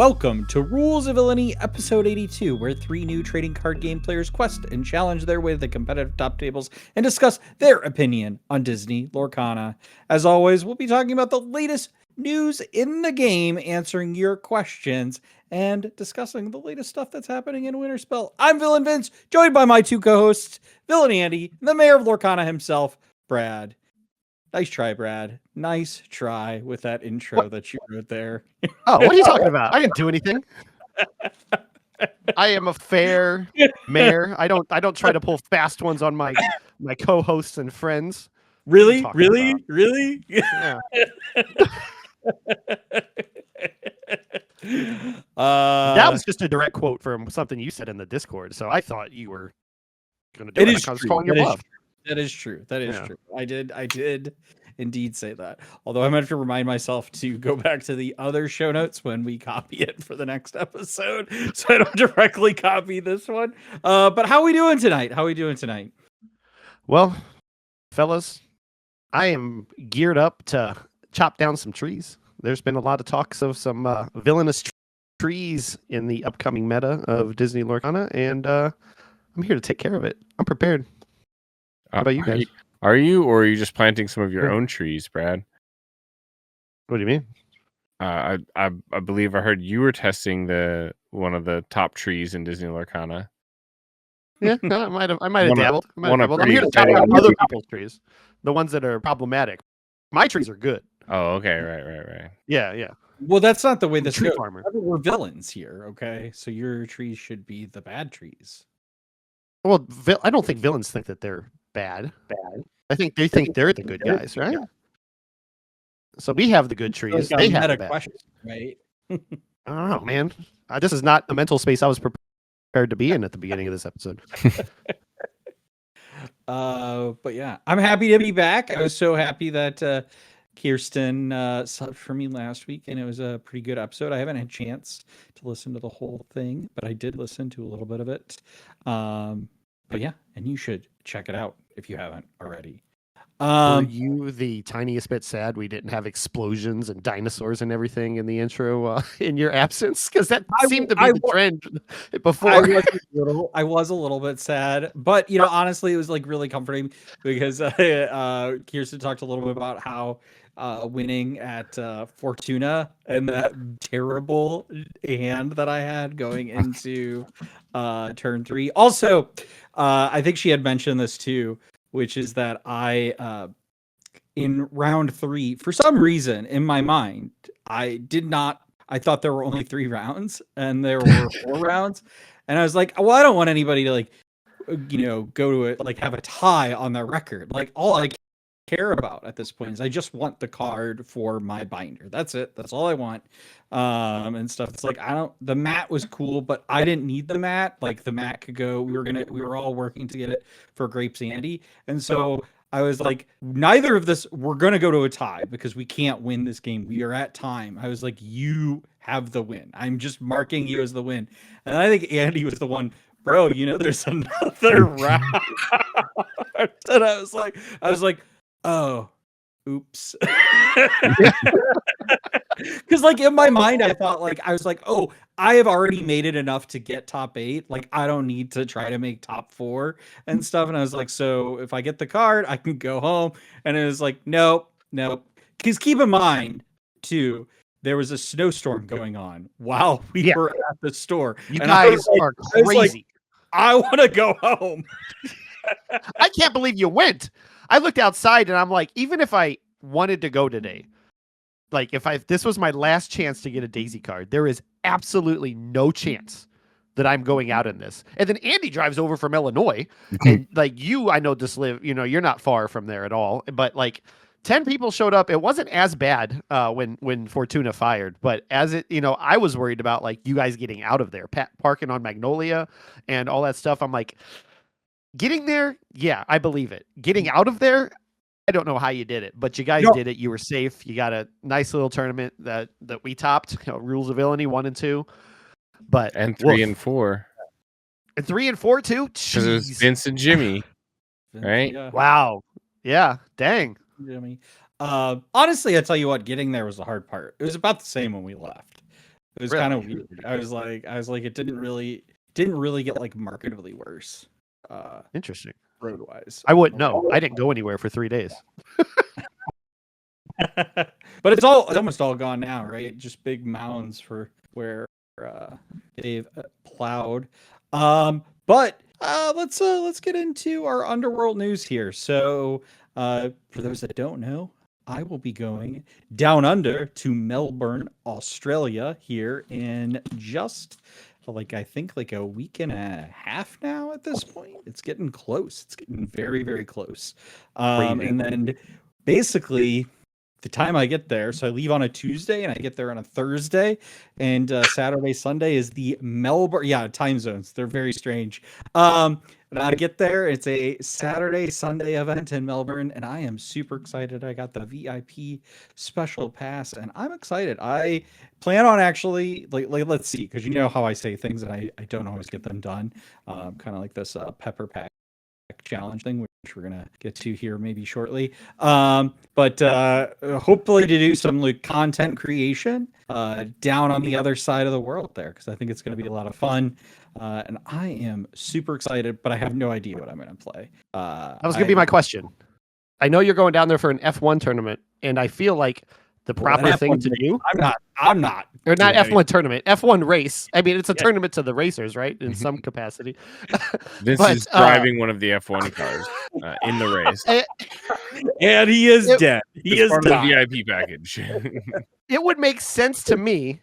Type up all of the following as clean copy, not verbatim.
Welcome to Rules of Villainy, episode 82, where three new trading card game players quest and challenge their way to the competitive top tables and discuss their opinion on Disney Lorcana. As always, we'll be talking about the latest news in the game, answering your questions, and discussing the latest stuff that's happening in Winterspell. I'm Villain Vince, joined by my two co-hosts, Villainy Andy, and the mayor of Lorcana himself, Brad. Nice try, Brad. Nice try with that intro that you wrote there. Oh, what are you talking about? I didn't do anything. I am a fair mayor. I don't try to pull fast ones on my co-hosts and friends. Really? What are you talking Really? Yeah. That was just a direct quote from something you said in the Discord, so I thought you were going to do it. I was calling your bluff. That is true. True. I did indeed say that. Although I'm going to have to remind myself to go back to the other show notes when we copy it for the next episode, so I don't directly copy this one. But how are we doing tonight? Well, fellas, I am geared up to chop down some trees. There's been a lot of talks of some villainous trees in the upcoming meta of Disney Lorcana, and I'm here to take care of it. I'm prepared. How about you guys? Are you, or are you just planting some of your own trees, Brad? What do you mean? I believe I heard you were testing one of the top trees in Disney Lorcana. Yeah, I might have dabbled. I'm here to talk exciting- about other people's trees, the ones that are problematic. My trees are good. Oh, okay, right. Yeah. Well, that's not the way this Tree goes. farmer. We're villains here, okay? So your trees should be the bad trees. Well, I don't think villains think that they're bad. I think they think they're the good guys, right? So we have the good trees. Like They a have the meta bad question, trees. right? I don't know, man. This is not the mental space I was prepared to be in at the beginning of this episode. But yeah, I'm happy to be back. I was so happy that Kirsten subbed for me last week, and it was a pretty good episode. I haven't had a chance to listen to the whole thing, but I did listen to a little bit of it. But yeah, and you should check it out if you haven't already. Were you the tiniest bit sad we didn't have explosions and dinosaurs and everything in the intro in your absence? Because that seemed to be the trend before. I was a little bit sad, but honestly, it was like really comforting because Kirsten talked a little bit about how winning at Fortuna and that terrible hand that I had going into turn 3. Also, I think she had mentioned this too, which is that I in round 3, for some reason in my mind, I thought there were only 3 rounds and there were 4 rounds. And I was like, well, I don't want anybody to go to it, like have a tie on their record. Like all I care about at this point is I just want the card for my binder. That's it. That's all I want. And stuff. It's like, the mat was cool, but I didn't need the mat. Like the mat could go, we were all working to get it for Grape Sandy. And so I was like, neither of this, we're going to go to a tie because we can't win this game. We are at time. I was like, you have the win. I'm just marking you as the win. And I think Andy was the one, bro, there's another round. And I was like, oh, oops. Because like in my mind, I was like, oh, I have already made it enough to get top 8. Like I don't need to try to make top 4 and stuff. And I was like, so if I get the card, I can go home. And it was like, nope. Because keep in mind too, there was a snowstorm going on while we were at the store. You guys are crazy. I want to go home. I can't believe you went. I looked outside and I'm like, even if I wanted to go today, like if this was my last chance to get a Daisy card, there is absolutely no chance that I'm going out in this. And then Andy drives over from Illinois, and like I know just live, you're not far from there at all, but like 10 people showed up. It wasn't as bad when Fortuna fired, but as it, I was worried about like you guys getting out of there, parking on Magnolia and all that stuff. I'm like, getting there, yeah, I believe it. Getting out of there, I don't know how you did it, but you guys did it. You were safe. You got a nice little tournament that we topped. Rules of Villainy 1 and 2, and 3 and 4, and 3 and 4 too. Because it was Vince and Jimmy, right? Yeah. Wow. Yeah. Dang. Jimmy. Honestly, I tell you what, getting there was the hard part. It was about the same when we left. It was Really? kind of weird. I was like, it didn't really get like markedly worse, Interesting. road wise. I wouldn't know. I didn't go anywhere for 3 days. But it's almost all gone now, right? Just big mounds for where they've plowed. But let's get into our Underworld news here. So for those that don't know, I will be going down under to Melbourne, Australia here in just I think like a week and a half now at this point. It's getting close. It's getting very, very close. Crazy. And then basically the time I get there, so I leave on a Tuesday and I get there on a Thursday, and Saturday, Sunday is the Melbourne. Yeah, time zones. They're very strange. And I get there. It's a Saturday, Sunday event in Melbourne, and I am super excited. I got the VIP special pass, and I'm excited. I plan on actually let's see, because you know how I say things and I don't always get them done. Kind of like this pepper pack challenge thing, which we're gonna get to here maybe shortly. But hopefully to do some like content creation down on the other side of the world there, because I think it's gonna be a lot of fun. And I am super excited, but I have no idea what I'm gonna play. That was going to be my question. I know you're going down there for an F1 tournament, and I feel like the proper thing to do. I'm not. Or not F1 tournament, F1 race. I mean, it's a tournament to the racers, right? In some capacity. This But, is driving one of the F1 cars in the race. And he is dead. He is part of the dead. VIP package. It would make sense to me,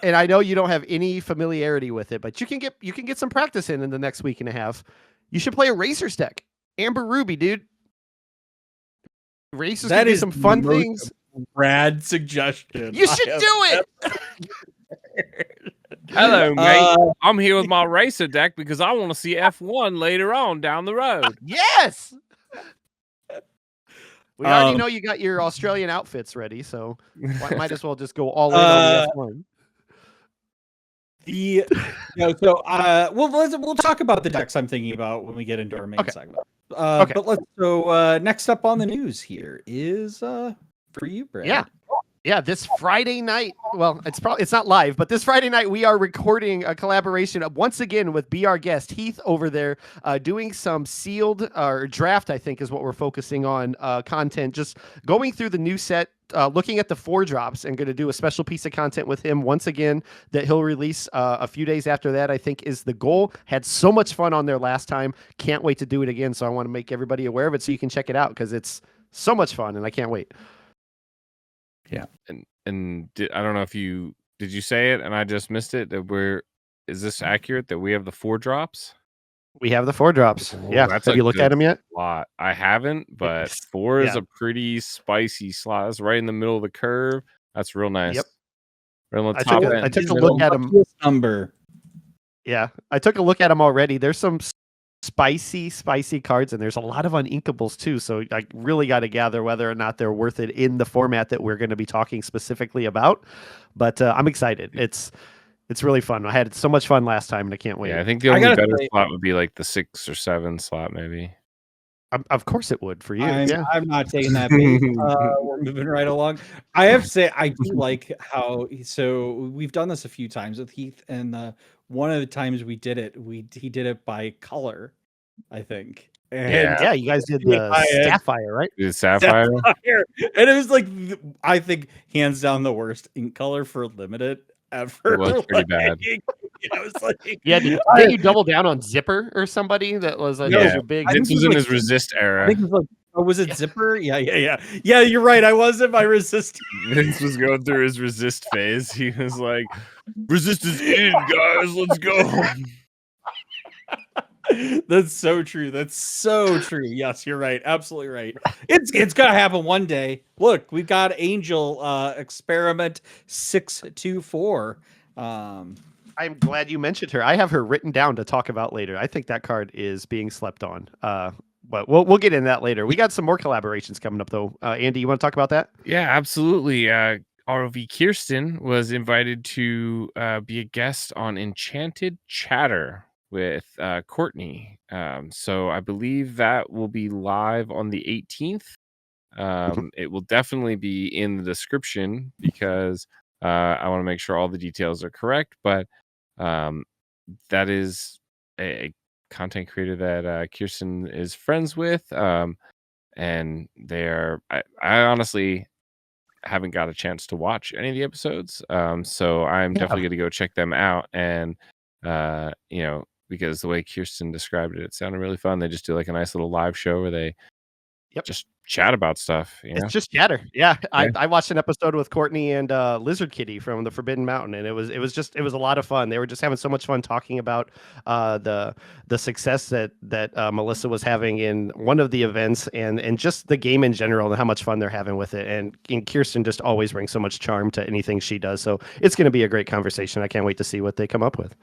and I know you don't have any familiarity with it, but you can get some practice in the next week and a half. You should play a Racers deck. Amber Ruby, dude. Racers That can do is some fun the most things. Rad suggestion. You should do it. Hello, mate. I'm here with my racer deck because I want to see F1 later on down the road. Yes. We already know you got your Australian outfits ready, so might as well just go all in on the F1. We'll talk about the decks I'm thinking about when we get into our main segment. Okay. But let's next up on the news is for you, Brad. Yeah, this Friday night. Well, it's not live, but this Friday night we are recording a collaboration once again with our guest Heath over there, doing some sealed or draft. I think is what we're focusing on content. Just going through the new set, looking at the 4 drops, and going to do a special piece of content with him once again that he'll release a few days after that. I think is the goal. Had so much fun on there last time. Can't wait to do it again. So I want to make everybody aware of it so you can check it out because it's so much fun and I can't wait. Yeah, and I don't know if you say it and I just missed it. Is this accurate that we have the 4 drops? We have the 4 drops. Yeah, have you looked at them yet? Lot. I haven't, but 4 is a pretty spicy slot. It's right in the middle of the curve. That's real nice. Yep. Right on the top end. I took a look at them. Number. Yeah, I took a look at them already. There's some spicy cards, and there's a lot of uninkables too. So I really got to gather whether or not they're worth it in the format that we're going to be talking specifically about. But I'm excited. It's really fun. I had so much fun last time, and I can't wait. Yeah, I think the only better slot would be like the 6 or 7 slot, maybe. Of course it would for you. I'm not taking that bait. We're moving right along. I have to say, I do like how. So we've done this a few times with Heath, and one of the times we did it, he did it by color, I think. And yeah, you guys did the Sapphire, right? The Sapphire. And it was like, I think hands down the worst ink color for limited ever. It was pretty bad. I was like, did you double down on Zipper or somebody that was your big? This was in his resist era. I think it was was it Zipper? Yeah. You're right. I was in my resist. Vince was going through his resist phase. He was like, "Resist is in, guys. Let's go." That's so true. Yes, you're right. Absolutely right. It's gonna happen one day. Look, we've got Angel Experiment 624. I'm glad you mentioned her. I have her written down to talk about later. I think that card is being slept on. But we'll get into that later. We got some more collaborations coming up though. Andy, you want to talk about that? Yeah, absolutely. ROV Kirsten was invited to be a guest on Enchanted Chatter with Courtney. So I believe that will be live on the 18th. It will definitely be in the description because I want to make sure all the details are correct, but that is a content creator that Kirsten is friends with, and they're. I honestly haven't got a chance to watch any of the episodes, so I'm definitely going to go check them out. And because the way Kirsten described it, it sounded really fun. They just do like a nice little live show where they just chat about stuff. It's just chatter. Yeah. I watched an episode with Courtney and Lizard Kitty from the Forbidden Mountain, and it was a lot of fun. They were just having so much fun talking about the success that Melissa was having in one of the events, and just the game in general, and how much fun they're having with it. And Kirsten just always brings so much charm to anything she does. So it's going to be a great conversation. I can't wait to see what they come up with.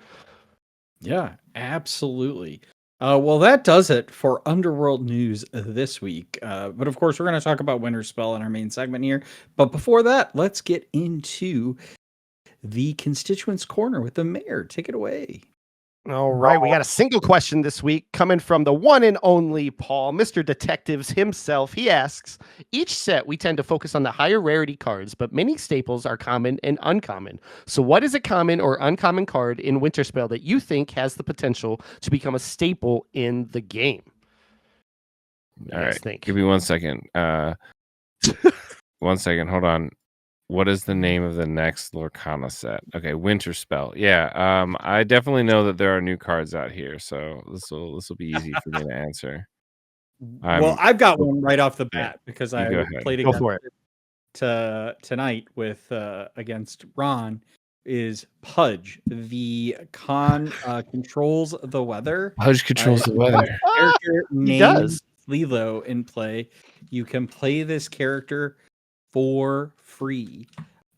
Yeah, absolutely. Well, that does it for Underworld news this week. But of course, we're going to talk about Winterspell in our main segment here. But before that, let's get into the Constituents Corner with the mayor. Take it away. All right, we got a single question this week coming from the one and only Paul, Mr. Detectives himself. He asks, each set we tend to focus on the higher rarity cards, but many staples are common and uncommon. So what is a common or uncommon card in Winterspell that you think has the potential to become a staple in the game? All right, give me 1 second. 1 second, hold on. What is the name of the next Lorcana set? Okay, Winterspell. Yeah, I definitely know that there are new cards out here, so this will be easy for me to answer. Well, I've got one right off the bat because I played against it tonight with against Ron. Is Pudge the controls the weather? Pudge controls the weather. Character he does. Lilo in play. You can play this character for free.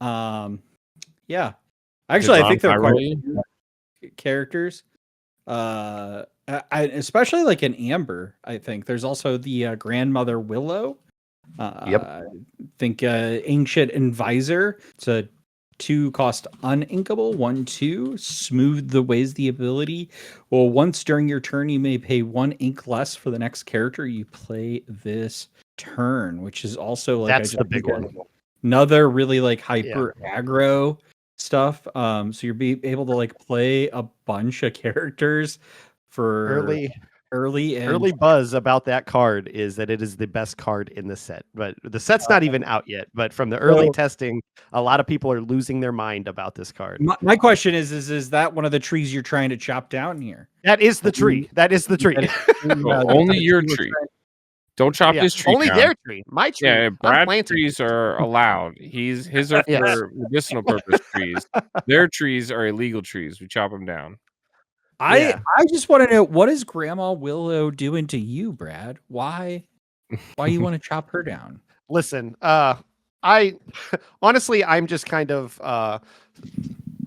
Yeah, actually, I think they're quite characters. Especially like in Amber. I think there's also the grandmother Willow. I think Ancient Advisor. It's a 2-cost uninkable 1/2. Smooth the ways the ability. Well, once during your turn, you may pay 1 ink less for the next character you play this turn, which is also like that's the big one. Another really like hyper aggro stuff. So you'll be able to like play a bunch of characters for early buzz about that card is that it is the best card in the set, but the set's not even out yet. But from the early testing, a lot of people are losing their mind about this card. My question is that one of the trees you're trying to chop down here? That is the tree. That is the tree. Only your tree. Don't chop his tree. Only down. their tree. My tree. Yeah, Brad's trees are allowed. His are for medicinal purpose trees. Their trees are illegal trees. We chop them down. I just want to know, what is Grandma Willow doing to you, Brad? Why you want to chop her down? Listen, I honestly, I'm just kind of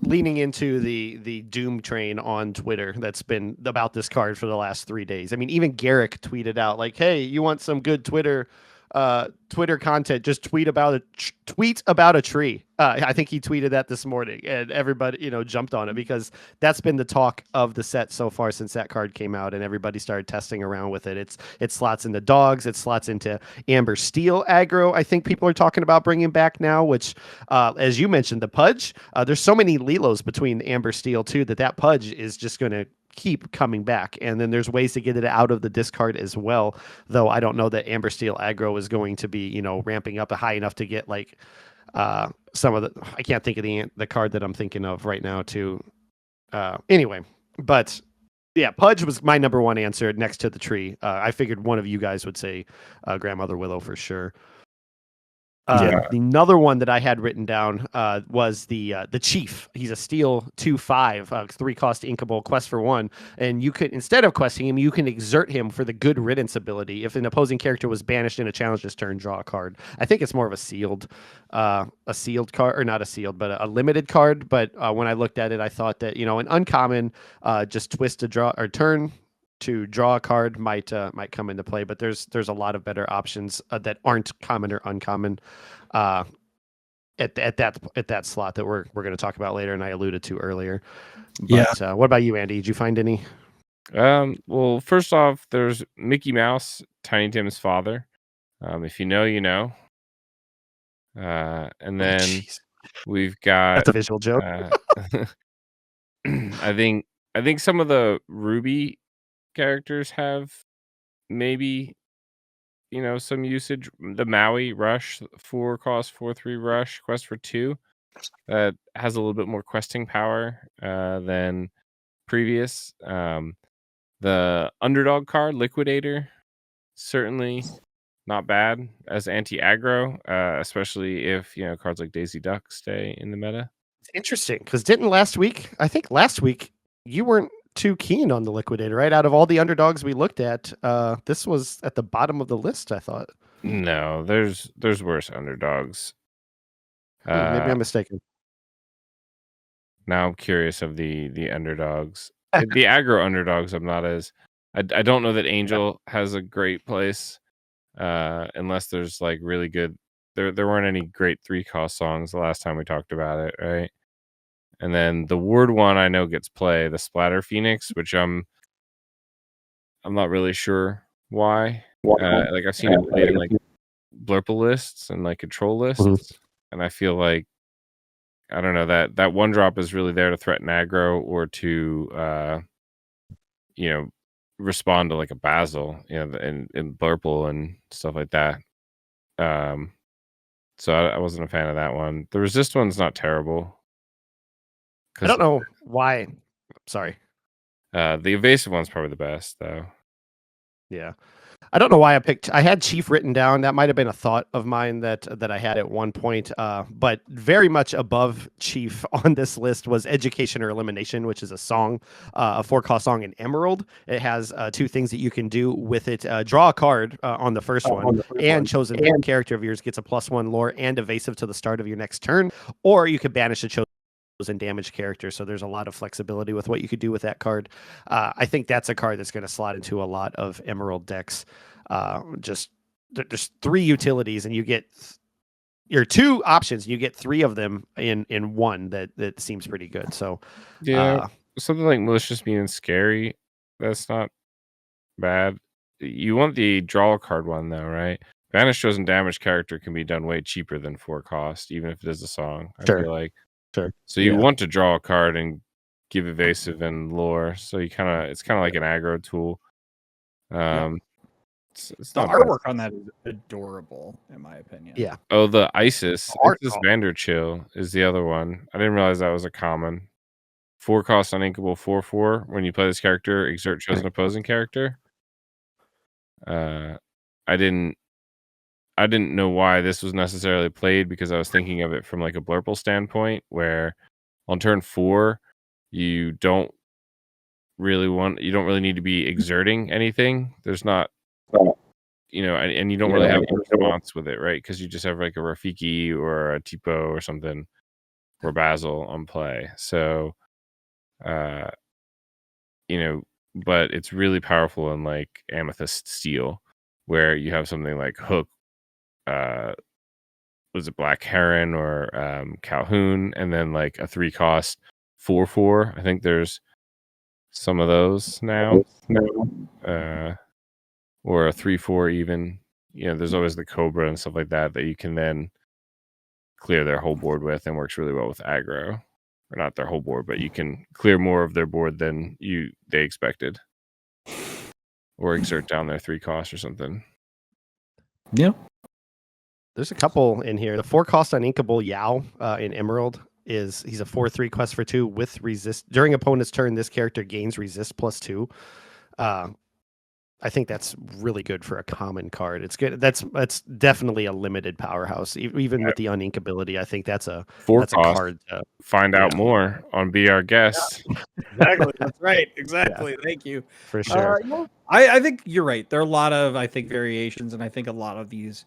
leaning into the doom train on Twitter that's been about this card for the last 3 days. I mean, even Garrick tweeted out like, "Hey, you want some good Twitter content? Just tweet about a tree." I think he tweeted that this morning, and everybody, jumped on it because that's been the talk of the set so far since that card came out, and everybody started testing around with it. It slots into dogs, it slots into Amber Steel aggro. I think people are talking about bringing back now, which, as you mentioned, the Pudge. There's so many Lilos between Amber Steel too that Pudge is just going to keep coming back, and then there's ways to get it out of the discard as well, though I don't know that Amber Steel aggro is going to be ramping up high enough to get like some of the, I can't think of the card that I'm thinking of right now too. Anyway, but yeah, Pudge was my number one answer next to the tree. I figured one of you guys would say Grandmother Willow for sure. Another one that I had written down was the Chief. He's a steel 2/5, 3-cost inkable, quest for 1, and you could, instead of questing him, you can exert him for the Good Riddance ability. If an opposing character was banished in a challenge this turn, draw a card. I think it's more of a sealed card, or not a sealed, but a limited card. But when I looked at it, I thought that an uncommon, just twist to draw or turn to draw a card might come into play, but there's a lot of better options that aren't common or uncommon at that slot that we're going to talk about later, and I alluded to earlier. But what about you, Andy? Did you find any? Well, first off, there's Mickey Mouse, Tiny Tim's father. If you know, you know. And then We've got That's a visual joke. I think some of the Ruby characters have maybe some usage. The Maui Rush 4-cost 4/3 Rush quest for 2 that has a little bit more questing power than previous. The Underdog card Liquidator certainly not bad as anti-aggro, especially if cards like Daisy Duck stay in the meta. It's interesting because I think last week you weren't too keen on the Liquidator, right? Out of all the underdogs we looked at, this was at the bottom of the list, I thought. No, there's worse underdogs. Maybe I'm mistaken. Now I'm curious of the underdogs. The aggro underdogs, I'm not as. I don't know that Angel has a great place, unless there's like really good. There weren't any great 3-cost songs the last time we talked about it, right? And then the Ward one I know gets play, the Splatter Phoenix, which I'm not really sure why. Like I've seen it played in like blurple lists and like control lists, and I feel like I don't know that one drop is really there to threaten aggro or to respond to like a Basil, and blurple and stuff like that. So I wasn't a fan of that one. The resist one's not terrible. I don't know why. Sorry. The evasive one's probably the best though. Yeah. I don't know why I had Chief written down. That might have been a thought of mine that I had at one point. But very much above Chief on this list was Education or Elimination, which is a song, a 4-cost song in Emerald. It has 2 things that you can do with it. Draw a card on the first one, and chosen character of yours gets a +1 lore and evasive to the start of your next turn. Or you could banish a chosen damage character, so there's a lot of flexibility with what you could do with that card. I think that's a card that's going to slot into a lot of Emerald decks. Just there's 3 utilities, and you get your 2 options. You get 3 of them in one. That seems pretty good. So something like Malicious Mean Scary, that's not bad. You want the draw a card one though, right? Banish chosen damage character can be done way cheaper than 4-cost, even if it is a song. I feel like. Sure. So you want to draw a card and give evasive and lore. So it's kind of like an aggro tool. It's the not artwork on that is adorable, in my opinion. Yeah. Oh, the Isis Vanderchill is the other one. I didn't realize that was a common 4-cost uninkable 4/4. When you play this character, exert chosen opposing character. I didn't know why this was necessarily played because I was thinking of it from like a blurple standpoint, where on turn 4 you don't really need to be exerting anything. There's not, and you don't really have a response with it, right? Because you just have like a Rafiki or a Tipo or something or Basil on play. So, but it's really powerful in like Amethyst Steel, where you have something like Hook. Was it Black Heron or Calhoun, and then like a 3-cost 4/4. I think some of those now, or a 3/4 even. There's always the Cobra and stuff like that you can then clear their whole board with, and works really well with aggro, or not their whole board, but you can clear more of their board than they expected, or exert down their 3-cost or something. Yeah. There's a couple in here. The 4-cost uninkable Yao in Emerald he's a 4/3 quest for 2 with resist. During opponent's turn, this character gains resist +2. I think that's really good for a common card. It's good. That's definitely a limited powerhouse. Even with the uninkability, I think that's a 4-cost card. Find out more on Be Our Guest. Exactly. That's right. Exactly. Yeah. Thank you. For sure. I think you're right. There are a lot of variations, and I think a lot of these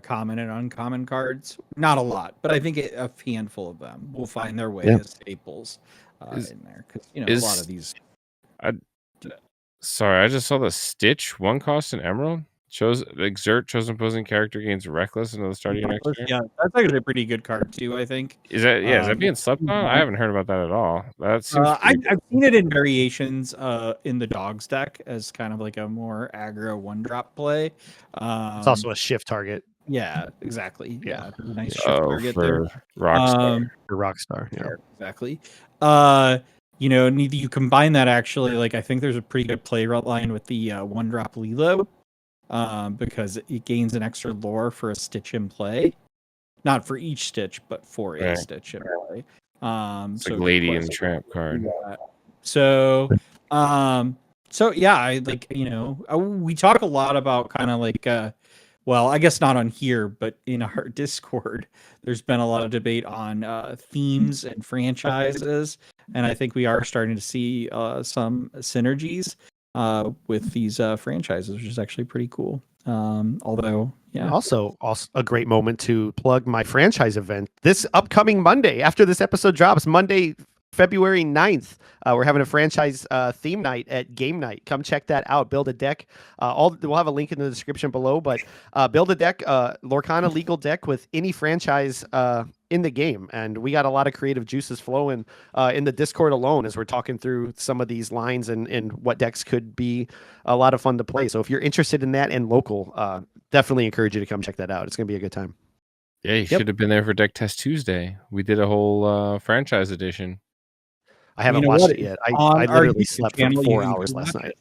common and uncommon cards. Not a lot, but I think a handful of them will find their way as staples in there, because a lot of these. Sorry, I just saw the Stitch 1-cost in Emerald. Exert chosen opposing character gains Reckless until the start of your next turn. Yeah, that's actually a pretty good card too, I think. Is that being slept on? I haven't heard about that at all. That seems I've seen it in variations in the Dogs deck as kind of like a more aggro 1-drop play. It's also a shift target Yeah, exactly. Yeah. Yeah, nice shift Oh, target there. for Rockstar. Your Rockstar. Yeah. Exactly. You combine that actually. Like, I think there's a pretty good play line with the one drop Lilo, because it gains an extra lore for a stitch in play, not for each stitch, but for a Right. stitch in play. It's So like Lady and the Tramp card. yeah. So, yeah, I like, we talk a lot about kind of like, well, I guess not on here, but in our Discord, there's been a lot of debate on themes and franchises, and I think we are starting to see some synergies with these franchises, which is actually pretty cool. Although, yeah, Also a great moment to plug my franchise event this upcoming Monday. After this episode drops, Monday, February 9th, we're having a franchise theme night at Game Night. Come check that out. Build a deck. We'll have a link in the description below, but build a deck, Lorcana legal deck with any franchise in the game. And we got a lot of creative juices flowing in the Discord alone as we're talking through some of these lines and what decks could be a lot of fun to play. So if you're interested in that and local, definitely encourage you to come check that out. It's going to be a good time. Yeah, you should have been there for Deck Test Tuesday. We did a whole franchise edition. I haven't watched it yet. I literally slept for 4 hours last night.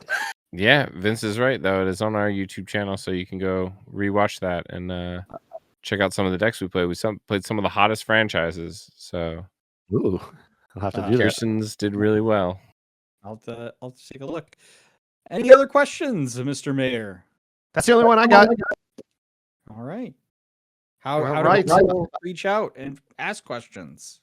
Yeah, Vince is right, though. It is on our YouTube channel, so you can go rewatch that and check out some of the decks we played. We played some of the hottest franchises. So, Ooh, I'll have to do that. Kirsten's did really well. I'll take a look. Any other questions, Mr. Mayor? That's the only one I got. All right. How Right. do people reach out and ask questions?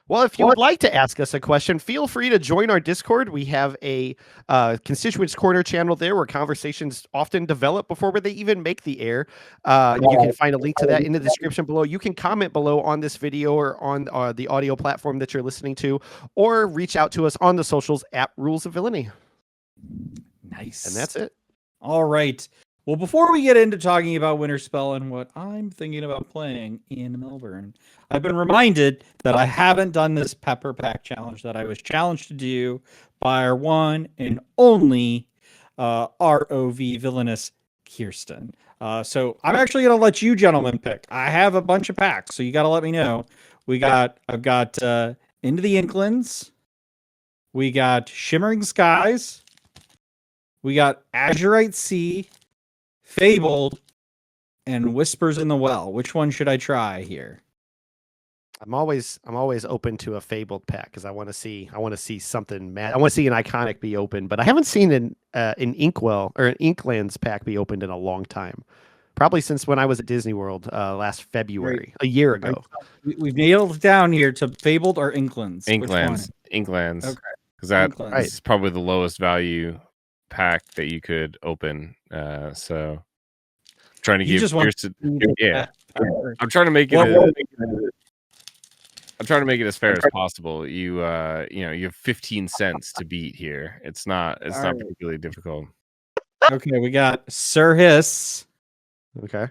Well, if you would like to ask us a question, feel free to join our Discord. We have a Constituents Corner channel there where conversations often develop before they even make the air. You can find a link to that in the description below. You can comment below on this video or on the audio platform that you're listening to, or reach out to us on the socials at Rules of Villainy. Nice. And that's it. All right. Well, before we get into talking about Winterspell and what I'm thinking about playing in Melbourne, I've been reminded that I haven't done this Pepper Pack challenge that I was challenged to do by our one and only ROV villainous Kirsten. So I'm actually going to let you gentlemen pick. I have a bunch of packs, so you got to let me know. I've got Into the Inklings. We got Shimmering Skies. We got Azurite Sea, Fabled, and Whispers in the Well. Which one should I try here? I'm always open to a Fabled pack because I want to see something mad. I want to see an iconic be open, but I haven't seen an Inkwell or an Inklands pack be opened in a long time. Probably since when I was at Disney World last February, a year ago. We've nailed it down here to Fabled or Inklands. Inklands. Okay. Because that is probably the lowest value pack that you could open. So trying to give I'm trying to make it I'm trying to make it as fair as possible. You have 15 cents to beat here. It's not particularly difficult. Okay, we got Sir Hiss. Okay.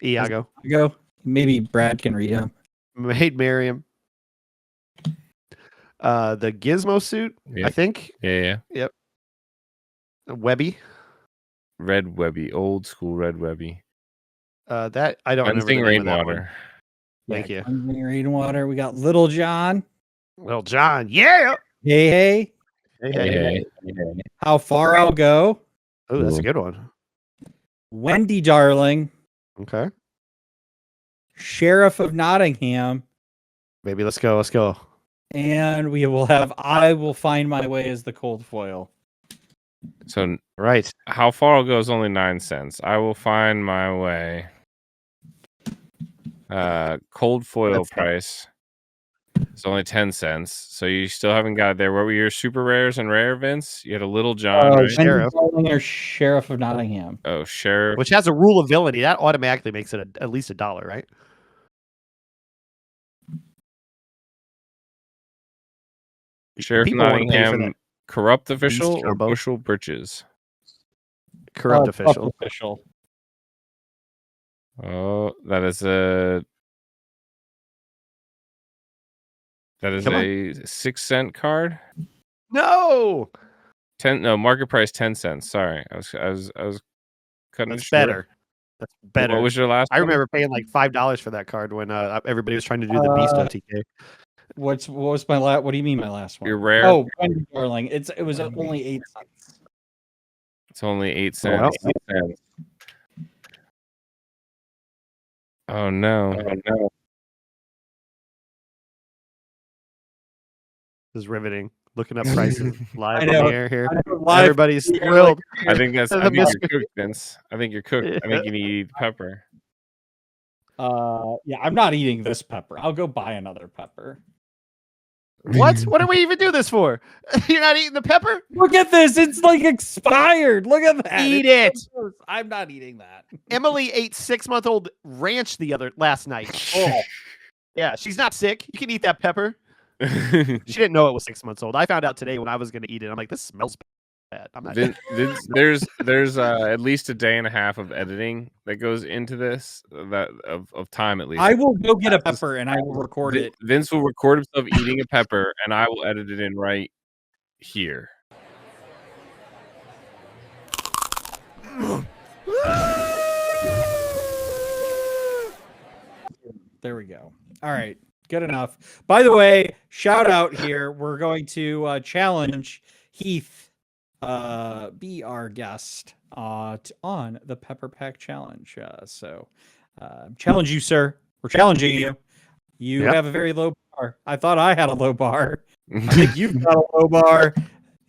Iago. Maybe Brad can read him. Maid Mariam. The Gizmo suit, I think. Yeah. Yep. Webby. Red Webby. Old school Red Webby. That I don't remember. Rainwater. Thank you. Rainwater. We got Little John. Little John. Yeah. Hey. How far I'll go. Oh, that's a good one. Wendy Darling. Okay. Sheriff of Nottingham. Baby, let's go. And we will have I Will Find My Way as the cold foil. So right. How far I'll go is only 9 cents. I Will Find My Way. Cold foil price. It's only 10 cents. So you still haven't got there. What were your super rares and rare, Vince? You had a Little John, right? Sheriff. Or Sheriff of Nottingham. Oh, Sheriff. Which has a rule of villainy. That automatically makes it at least $1, right? Sheriff of Nottingham, Corrupt Official or Bushel Britches? Corrupt Official. Oh, that is a 6 cent card. No. Market price 10 cents. Sorry, I was cutting That's it short. better. That's better. What was your last? I remember paying like $5 for that card when everybody was trying to do the Beast OTK. What was my last? What do you mean my last one? Your rare? Oh, Wendy Darling. It was only 8 cents. It's only 8 cents. Oh no! This is riveting. Looking up prices live on know. the air here. Live, Everybody's you're thrilled. I think you're cooked, Vince. I think you're cooked. Yeah. I think you need to eat the pepper. Yeah, I'm not eating this pepper. I'll go buy another pepper. What? What do we even do this for? You're not eating the pepper? Look at this. It's like expired. Look at that. Eat It's it. so gross. I'm not eating that. Emily ate 6-month-old ranch last night. Oh, Yeah, she's not sick. You can eat that pepper. She didn't know it was 6 months old. I found out today when I was going to eat it. I'm like, this smells bad. I'm not. There's at least a day and a half of editing that goes into this, of time at least. I will go get a pepper and I will record it. Vince will record himself eating a pepper, and I will edit it in right here. There we go. All right. Good enough. By the way, shout out here. We're going to challenge Heath, be our guest on the Pepper Pack Challenge. Challenge you, sir. We're challenging you. You have a very low bar. I thought I had a low bar. I think you've got a low bar.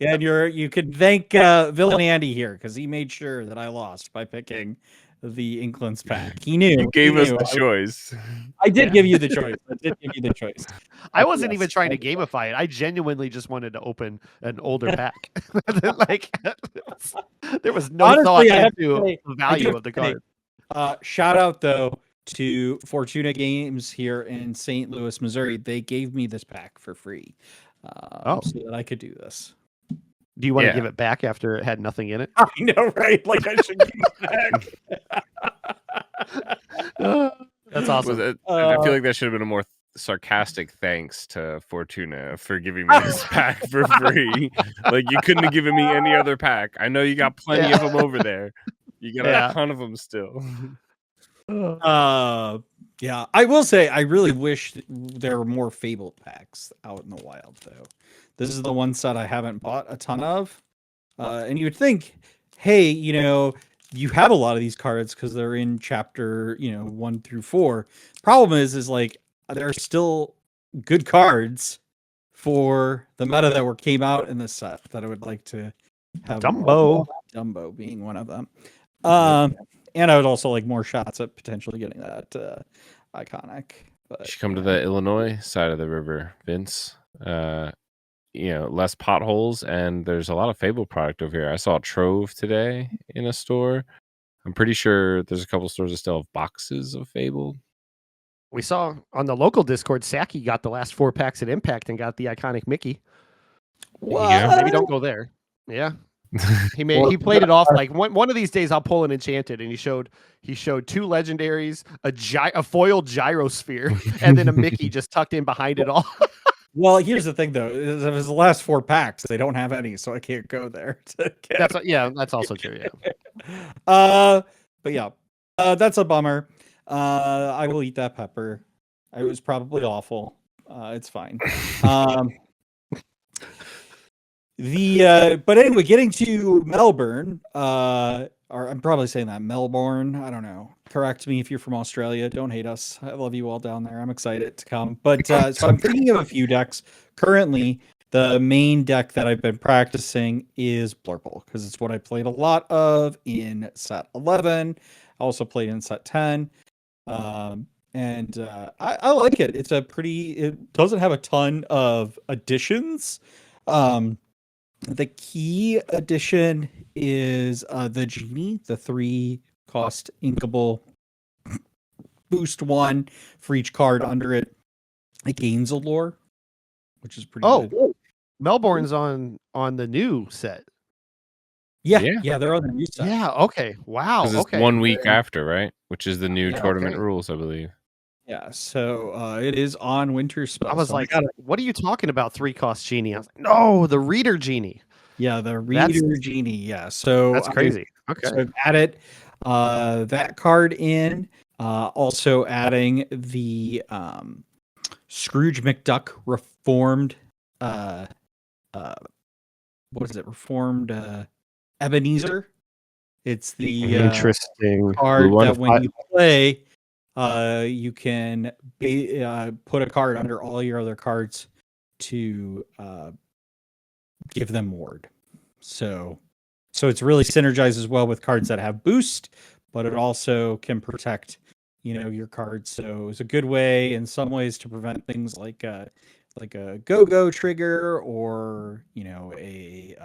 And you can thank Villainy Andy here because he made sure that I lost by picking the Inklings pack. He knew. You gave us the choice. I did give you the choice. I wasn't even trying to gamify it. I genuinely just wanted to open an older pack. Like there was no Honestly, thought into the value of the card. Shout out though to Fortuna Games here in St. Louis, Missouri. They gave me this pack for free, so that I could do this. Do you want to give it back after it had nothing in it? I know, right? Like I should give it back. That's awesome. I feel like that should have been a more sarcastic thanks to Fortuna for giving me this pack for free. Like you couldn't have given me any other pack. I know you got plenty of them over there. You got a ton of them still. Yeah, I will say I really wish there were more Fabled packs out in the wild though. This is the one set I haven't bought a ton of. And you would think, hey, you have a lot of these cards because they're in chapter, 1 through 4. Problem is like there are still good cards for the meta that came out in this set that I would like to have. Dumbo being one of them. And I would also like more shots at potentially getting that iconic. But you should come to the Illinois side of the river, Vince. Less potholes, and there's a lot of Fable product over here. I saw Trove today in a store. I'm pretty sure there's a couple stores that still have boxes of Fable. We saw on the local Discord, Saki got the last 4 packs at Impact and got the iconic Mickey. What? Maybe don't go there. Yeah. He played it off like one of these days I'll pull an enchanted, and he showed 2 legendaries, a foil gyrosphere, and then a Mickey just tucked in behind it all. Well, here's the thing though: if it's the last 4 packs, they don't have any, so I can't go there. That's also true. Yeah. But yeah, that's a bummer. I will eat that pepper. It was probably awful. It's fine. But anyway, getting to Melbourne, or I'm probably saying that Melbourne. I don't know. Correct me if you're from Australia. Don't hate us. I love you all down there. I'm excited to come. But so I'm thinking of a few decks. Currently, the main deck that I've been practicing is Blurple because it's what I played a lot of in set 11. I also played in set 10. And I like it. It doesn't have a ton of additions. The key addition is the Genie, the 3-cost inkable boost 1 for each card under it. It gains a lore, which is pretty good. Melbourne's on the new set. Yeah, they're on the new set. Yeah, okay. Wow. It's 1 week after, right? Which is the new tournament rules, I believe. Yeah, so it is on Winterspell. I was what are you talking about? 3-cost Genie? I was like, no, the Reader Genie. Yeah, the Reader Genie. Yeah, so That's crazy. Okay. So I've added that card in. Also adding the Scrooge McDuck reformed. Uh, what is it? Reformed Ebenezer. It's the Interesting card one. that when you play, you can put a card under all your other cards to give them ward. So it's really synergizes well with cards that have boost, but it also can protect, your cards. So it's a good way in some ways to prevent things like a go-go trigger or a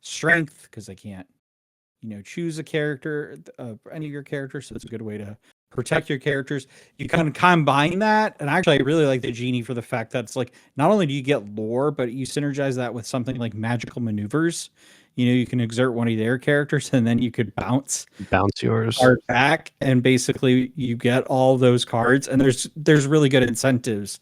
strength, because they can't choose a character, any of your characters. So it's a good way to protect your characters. You kind of combine that, and actually I really like the Genie for the fact that it's like not only do you get lore, but you synergize that with something like magical maneuvers. You can exert one of their characters and then you could bounce yours card back, and basically you get all those cards, and there's really good incentives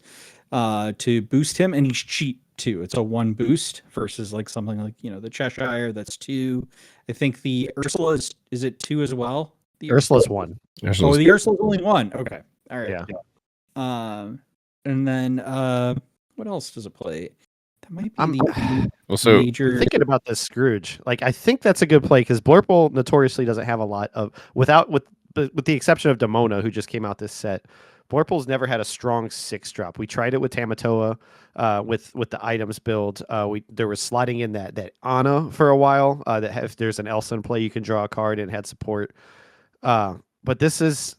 to boost him, and he's cheap too. It's a 1 boost versus like something like the Cheshire that's 2. I think the Ursula is it 2 as well? The Ursula's 1. Oh, the Ursula's only 1. Okay. All right. Yeah. And then what else does it play? That might be I'm the Also, major. thinking about this Scrooge. Like, I think that's a good play because Blurple notoriously doesn't have a lot of with the exception of Demona, who just came out this set. Blurple's never had a strong 6 drop. We tried it with Tamatoa, with the items build. There was sliding in that Anna for a while. That if there's an Elsa in play, you can draw a card and had support. But this is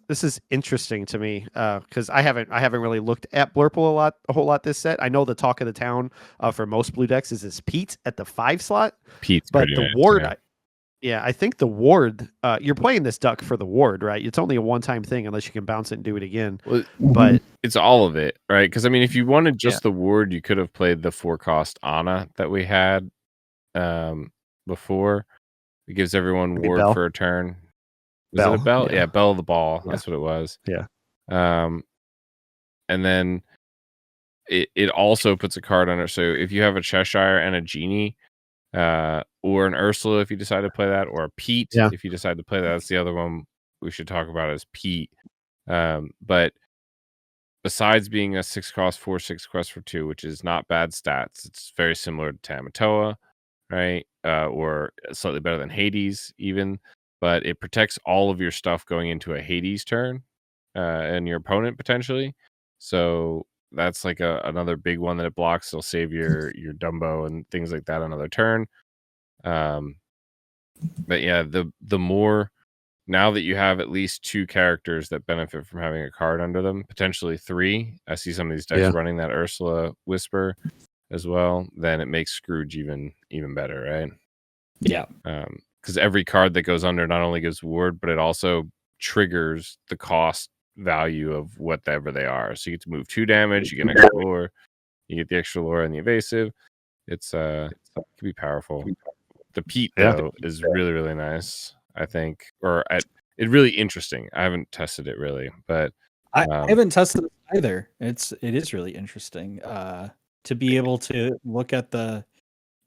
interesting to me because I haven't really looked at Blurple a whole lot this set. I know the talk of the town for most blue decks is this Pete at the 5 slot. Pete's but pretty the nice, ward. yeah. I think the ward. You're playing this duck for the ward, right? It's only a one-time thing unless you can bounce it and do it again. Well, But it's all of it, right? Because I mean, if you wanted just the ward, you could have played the 4-cost Anna that we had before. It gives everyone Maybe ward Bell. for a turn. Was Bell, it a bell? yeah. Yeah, Bell of the Ball. Yeah. That's what it was. Yeah. And then it also puts a card under. So if you have a Cheshire and a Genie, or an Ursula, if you decide to play that, or a Pete, if you decide to play that, that's the other one we should talk about is Pete. But besides being a 6-cost 4/6 quest for 2, which is not bad stats, it's very similar to Tamatoa, right? Or slightly better than Hades, even. But it protects all of your stuff going into a Hades turn, and your opponent potentially. So that's like another big one that it blocks. It'll save your Dumbo and things like that another turn. But yeah, the more now that you have at least 2 characters that benefit from having a card under them, potentially 3. I see some of these decks running that Ursula Whisper as well. Then it makes Scrooge even better, right? Yeah. Because every card that goes under not only gives ward, but it also triggers the cost value of whatever they are. So you get to move 2 damage, you get an extra lore, you get the extra lore and the evasive. It can be powerful. The Pete though is really, really nice, I think, it's really interesting. I haven't tested it really, but I haven't tested it either. It is really interesting to be able to look at the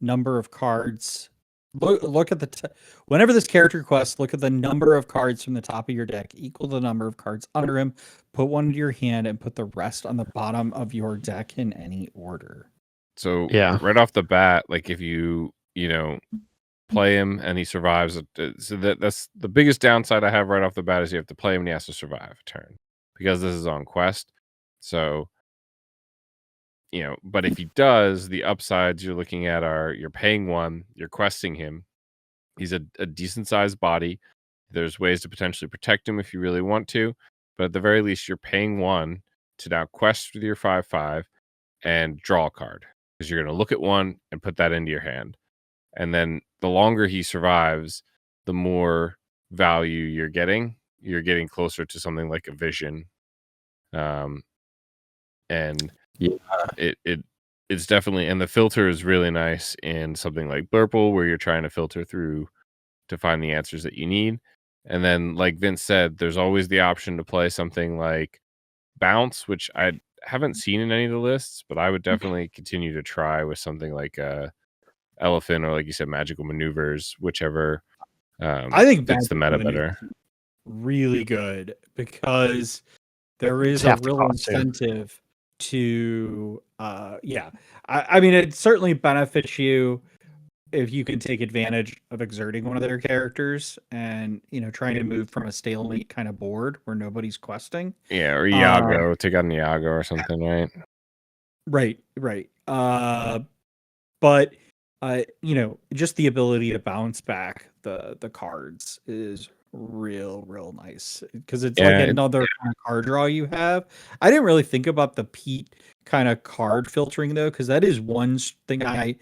number of cards. Look at whenever this character quests, look at the number of cards from the top of your deck equal the number of cards under him. Put one into your hand and put the rest on the bottom of your deck in any order. So right off the bat, like if you play him and he survives, so that's the biggest downside I have right off the bat is you have to play him and he has to survive a turn because this is on quest. So but if he does, the upsides you're looking at are you're paying 1, you're questing him. He's a decent sized body. There's ways to potentially protect him if you really want to, but at the very least, you're paying 1 to now quest with your 5/5 and draw a card because you're going to look at 1 and put that into your hand. And then the longer he survives, the more value you're getting. You're getting closer to something like a vision. And it's definitely, and the filter is really nice in something like Blurple where you're trying to filter through to find the answers that you need. And then like Vince said, there's always the option to play something like Bounce, which I haven't seen in any of the lists, but I would definitely continue to try with something like elephant or, like you said, magical maneuvers, whichever I think fits the meta Magical better. really good because there is It's a half the real cost, too. incentive to I mean it certainly benefits you if you can take advantage of exerting one of their characters and trying to move from a stalemate kind of board where nobody's questing. Yeah, or Iago, take out an Iago or something, right? Right. But just the ability to bounce back the cards is real nice because it's like Yeah, another kind of card draw you have. I didn't really think about the Pete kind of card filtering though, because that is one thing I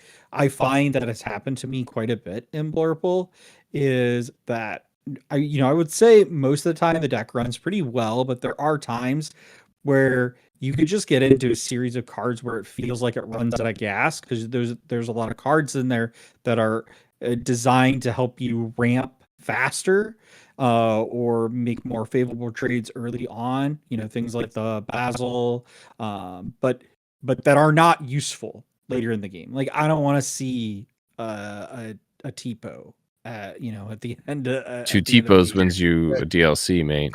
find that has happened to me quite a bit in Blurple is that I would say most of the time the deck runs pretty well, but there are times where you could just get into a series of cards where it feels like it runs out of gas because there's a lot of cards in there that are designed to help you ramp faster or make more favorable trades early on. Things like the Basil, but that are not useful later in the game. Like I don't want to see a Tipo. At the end of two at the end of Tipos the wins you a DLC, mate.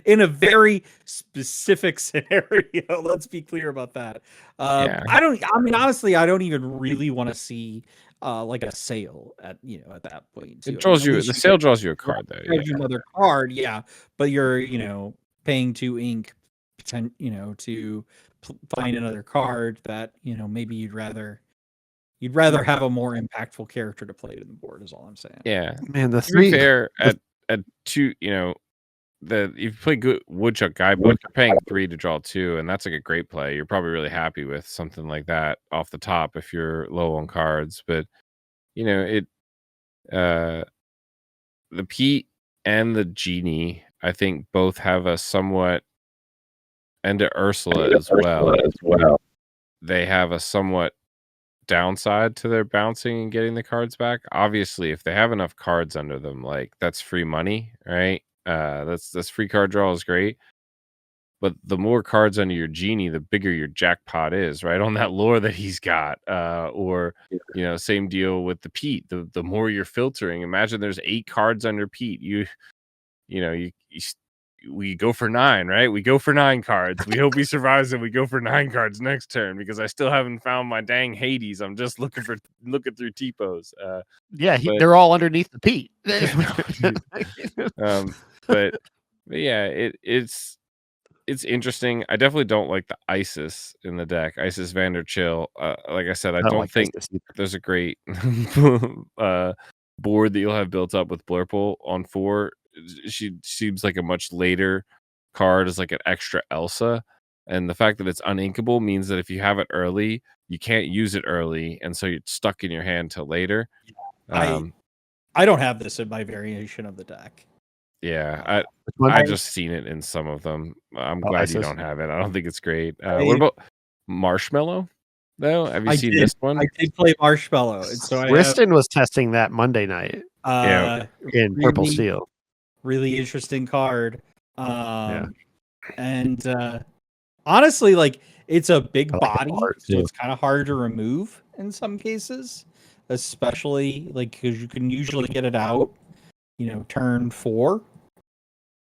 in a very specific scenario. Let's be clear about that. Yeah. I mean, honestly, I don't even really want to see like a sale at that point. It draws you. The sale draws you a card, though. Draws you another card, yeah. But you're paying 2 ink, to find another card that maybe you'd rather have a more impactful character to play to the board. Is all I'm saying. Yeah, Man, the to be three. fair, at two, if you play good Woodchuck Guidebook, you're paying 3 to draw 2, and that's like a great play. You're probably really happy with something like that off the top if you're low on cards. But the Pete and the Genie, I think both have a somewhat, and to Ursula as well. They have a somewhat downside to their bouncing and getting the cards back. Obviously, if they have enough cards under them, like that's free money, right? That's free card draw is great. But the more cards under your Genie, the bigger your jackpot is, right? On that lore that he's got. Or same deal with the Pete. The more you're filtering, imagine there's 8 cards under Pete. We go for 9, right? We go for 9 cards. We hope he survives and we go for 9 cards next turn because I still haven't found my dang Hades. I'm just looking through Tipos. They're all underneath the Pete. But yeah, it's interesting. I definitely don't like the Isis in the deck. Isis Vanderchill. Like I said, I don't think there's a great board that you'll have built up with Blurple on 4. She seems like a much later card as like an extra Elsa, and the fact that it's uninkable means that if you have it early, you can't use it early, and so you're stuck in your hand till later. I don't have this in my variation of the deck. Yeah, I just seen it in some of them. I'm glad you don't have it. I don't think it's great. What about Marshmallow? Though, have you seen this one? I did play Marshmallow, and so Kristen was testing that Monday night. In Purple Steel. Really interesting card. And honestly, like it's a big body, so it's kind of hard to remove in some cases, especially like because you can usually get it out, turn 4.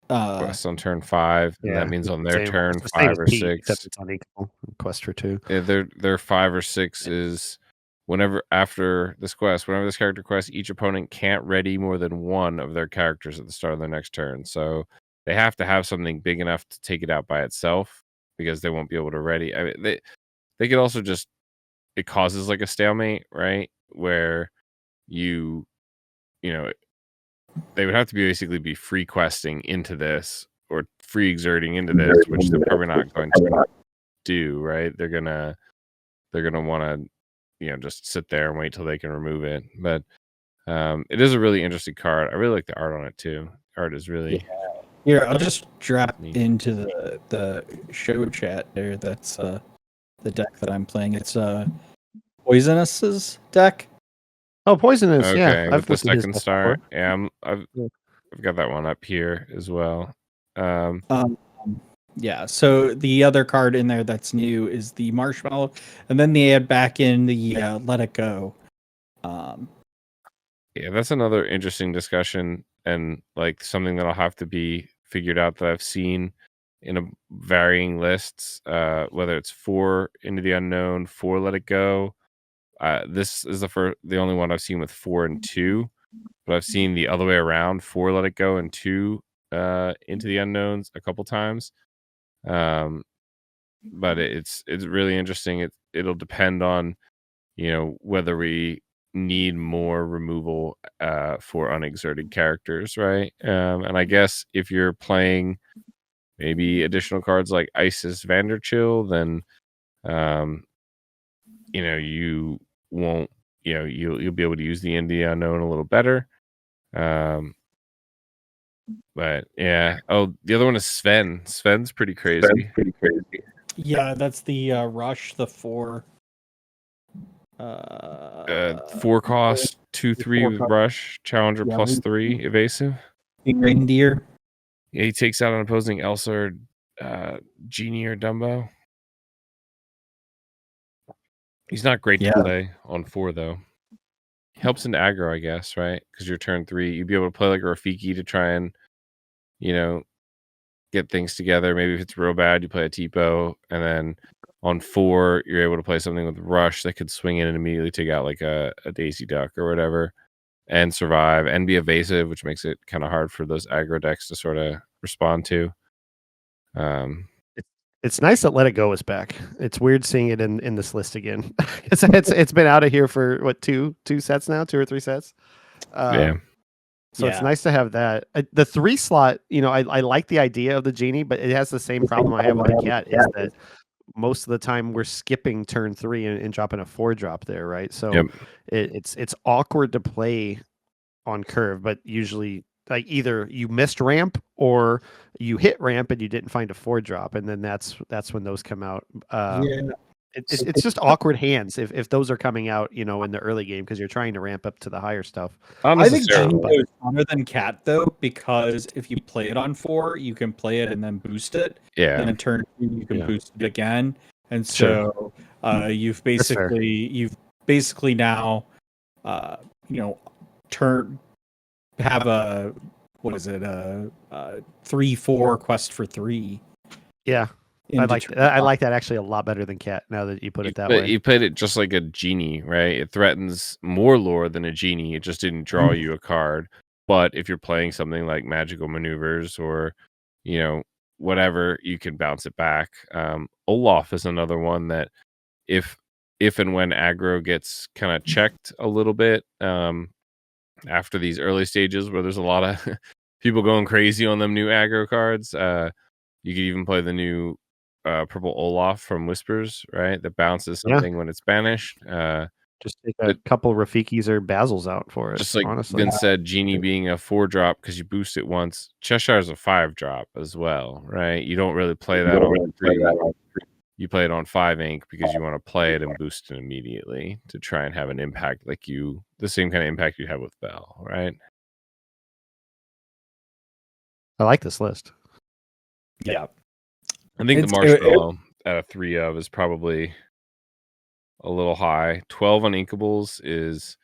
Quest on turn 5, and that means on their turn 5 or 6. It's unequal. Quest for 2. Yeah, their 5 or 6 is whenever after this quest, whenever this character quests, each opponent can't ready more than 1 of their characters at the start of their next turn. So they have to have something big enough to take it out by itself because they won't be able to ready. I mean, they could also just, it causes like a stalemate, right? Where they would have to basically be free questing into this or free exerting into this, which they're probably not going to do, right? They're gonna want to just sit there and wait till they can remove it. But it is a really interesting card. I really like the art on it too. Art is really Here, I'll just drop into the show chat there. That's the deck that I'm playing. It's Poisonous's deck. Oh, Poisonous. okay, Yeah, with the second star. Yeah, I've got that one up here as well. Yeah, so the other card in there that's new is the Marshmallow, and then they add back in the Let It Go. Yeah, that's another interesting discussion, and like something that'll have to be figured out that I've seen in a varying lists, whether it's 4 Into the Unknown, 4 Let It Go. This is the only one I've seen with 4 and 2, but I've seen the other way around, 4 Let It Go and 2 Into the Unknowns a couple times. But it's really interesting. It'll depend on, whether we need more removal for unexerted characters, right? And I guess if you're playing maybe additional cards like Isis Vanderchill, then you won't, you'll be able to use the India Unknown a little better. But yeah. Oh, the other one is Sven. Sven's pretty crazy. Yeah, that's the Rush, the 4. 4 cost, 2/3 with Rush, Challenger Yeah, +3 evasive. Reindeer. Yeah, he takes out an opposing Elsa or Genie or Dumbo. He's not great to play on 4 though. He helps into aggro, I guess, right? Because you're turn 3, you'd be able to play like a Rafiki to try and, get things together. Maybe if it's real bad, you play a Tipo, and then on 4, you're able to play something with Rush that could swing in and immediately take out like a Daisy Duck or whatever, and survive and be evasive, which makes it kind of hard for those aggro decks to sort of respond to. It's nice that Let It Go is back. It's weird seeing it in this list again. it's been out of here for what, two sets now, 2 or 3 sets. Yeah. So it's nice to have that. The 3 slot, I like the idea of the Genie, but it has the same problem I have with the Cat, is that most of the time we're skipping turn 3 and dropping a 4 drop there, right? So it's awkward to play on curve, but usually like either you missed ramp or you hit ramp and you didn't find a 4 drop, and then that's when those come out. It's just awkward hands if those are coming out, in the early game, because you're trying to ramp up to the higher stuff. I think Genie is stronger than Cat though, because if you play it on 4, you can play it and then boost it. Yeah. And then turn 2, you can boost it again. And so you've basically now have a 3/4 quest for 3. Yeah. I like that actually a lot better than Cat, now that you put it that way. You played it just like a Genie, right? It threatens more lore than a Genie. It just didn't draw you a card. But if you're playing something like Magical Maneuvers or, whatever, you can bounce it back. Olaf is another one that if and when aggro gets kind of checked a little bit after these early stages where there's a lot of people going crazy on them new aggro cards, you could even play the new purple Olaf from Whispers, right? That bounces something when it's banished. Just take a couple Rafikis or Basils out for it. Just like honestly. Vince said, Genie being a 4 drop because you boost it once. Cheshire's a 5 drop as well, right? You don't really play that on 3. You play it on 5 ink because you want to play it and boost it immediately to try and have an impact the same kind of impact you have with Bell, right? I like this list. Yeah. I think the Marshmallow at a 3 of is probably a little high. 12 Uninkables is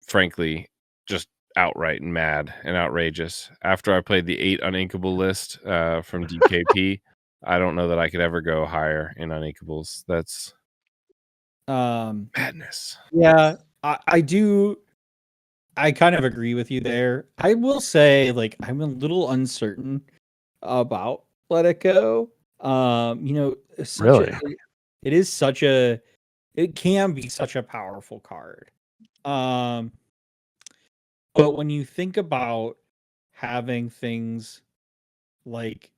frankly just outright mad and outrageous. After I played the 8 Uninkable list from DKP, I don't know that I could ever go higher in Uninkables. That's madness. Yeah, I do. I kind of agree with you there. I will say, I'm a little uncertain about Let It Go. Really? It can be such a powerful card. But when you think about having things like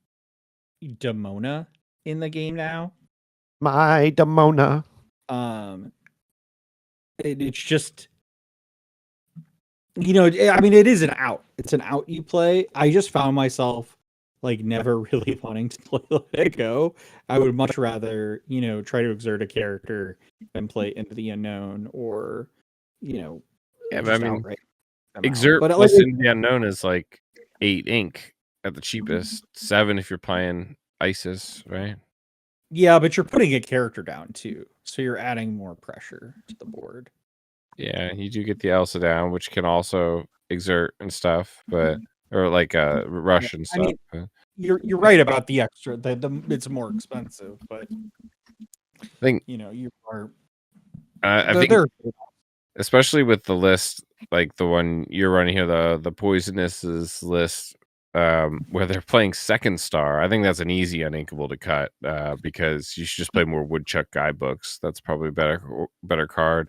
Demona in the game now, my Demona, it's just, it is an out. It's an out you play. I just found myself never really wanting to play Let It Go. I would much rather, try to exert a character than play Into the Unknown or, but I mean, exert plus Into the Unknown is 8 ink. at the cheapest. 7 if you're playing ISIS, right? Yeah, but you're putting a character down too, so you're adding more pressure to the board. Yeah, you do get the Elsa down, which can also exert and stuff, but or like rush and I stuff. mean, you're right about the extra. It's more expensive, but I think you are. I think especially with the list, like the one you're running here, the Poisonuses list, where they're playing second star. I think that's an easy uninkable to cut because you should just play more Woodchuck guidebooks. That's probably a better card.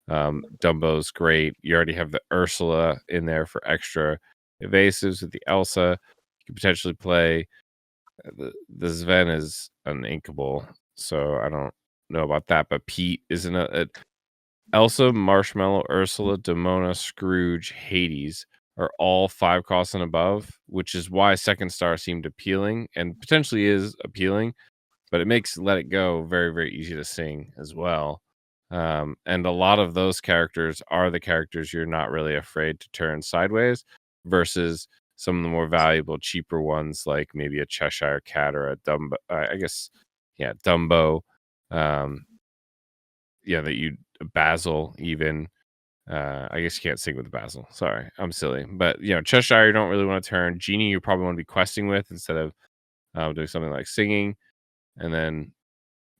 Dumbo's great. You already have the Ursula in there for extra evasives with the Elsa. You could potentially play the Sven is uninkable, so I don't know about that. But Pete isn't Elsa, Marshmallow, Ursula, Demona, Scrooge, Hades are all 5 costs and above, which is why second star seemed appealing and potentially is appealing, but it makes Let It Go very, very easy to sing as well. And a lot of those characters are the characters you're not really afraid to turn sideways versus some of the more valuable, cheaper ones like maybe a Cheshire Cat or a Dumbo. I guess, yeah, Dumbo. That you Basil even. I guess you can't sing with Basil. Sorry, I'm silly. But Cheshire you don't really want to turn. Genie you probably want to be questing with instead of doing something like singing. And then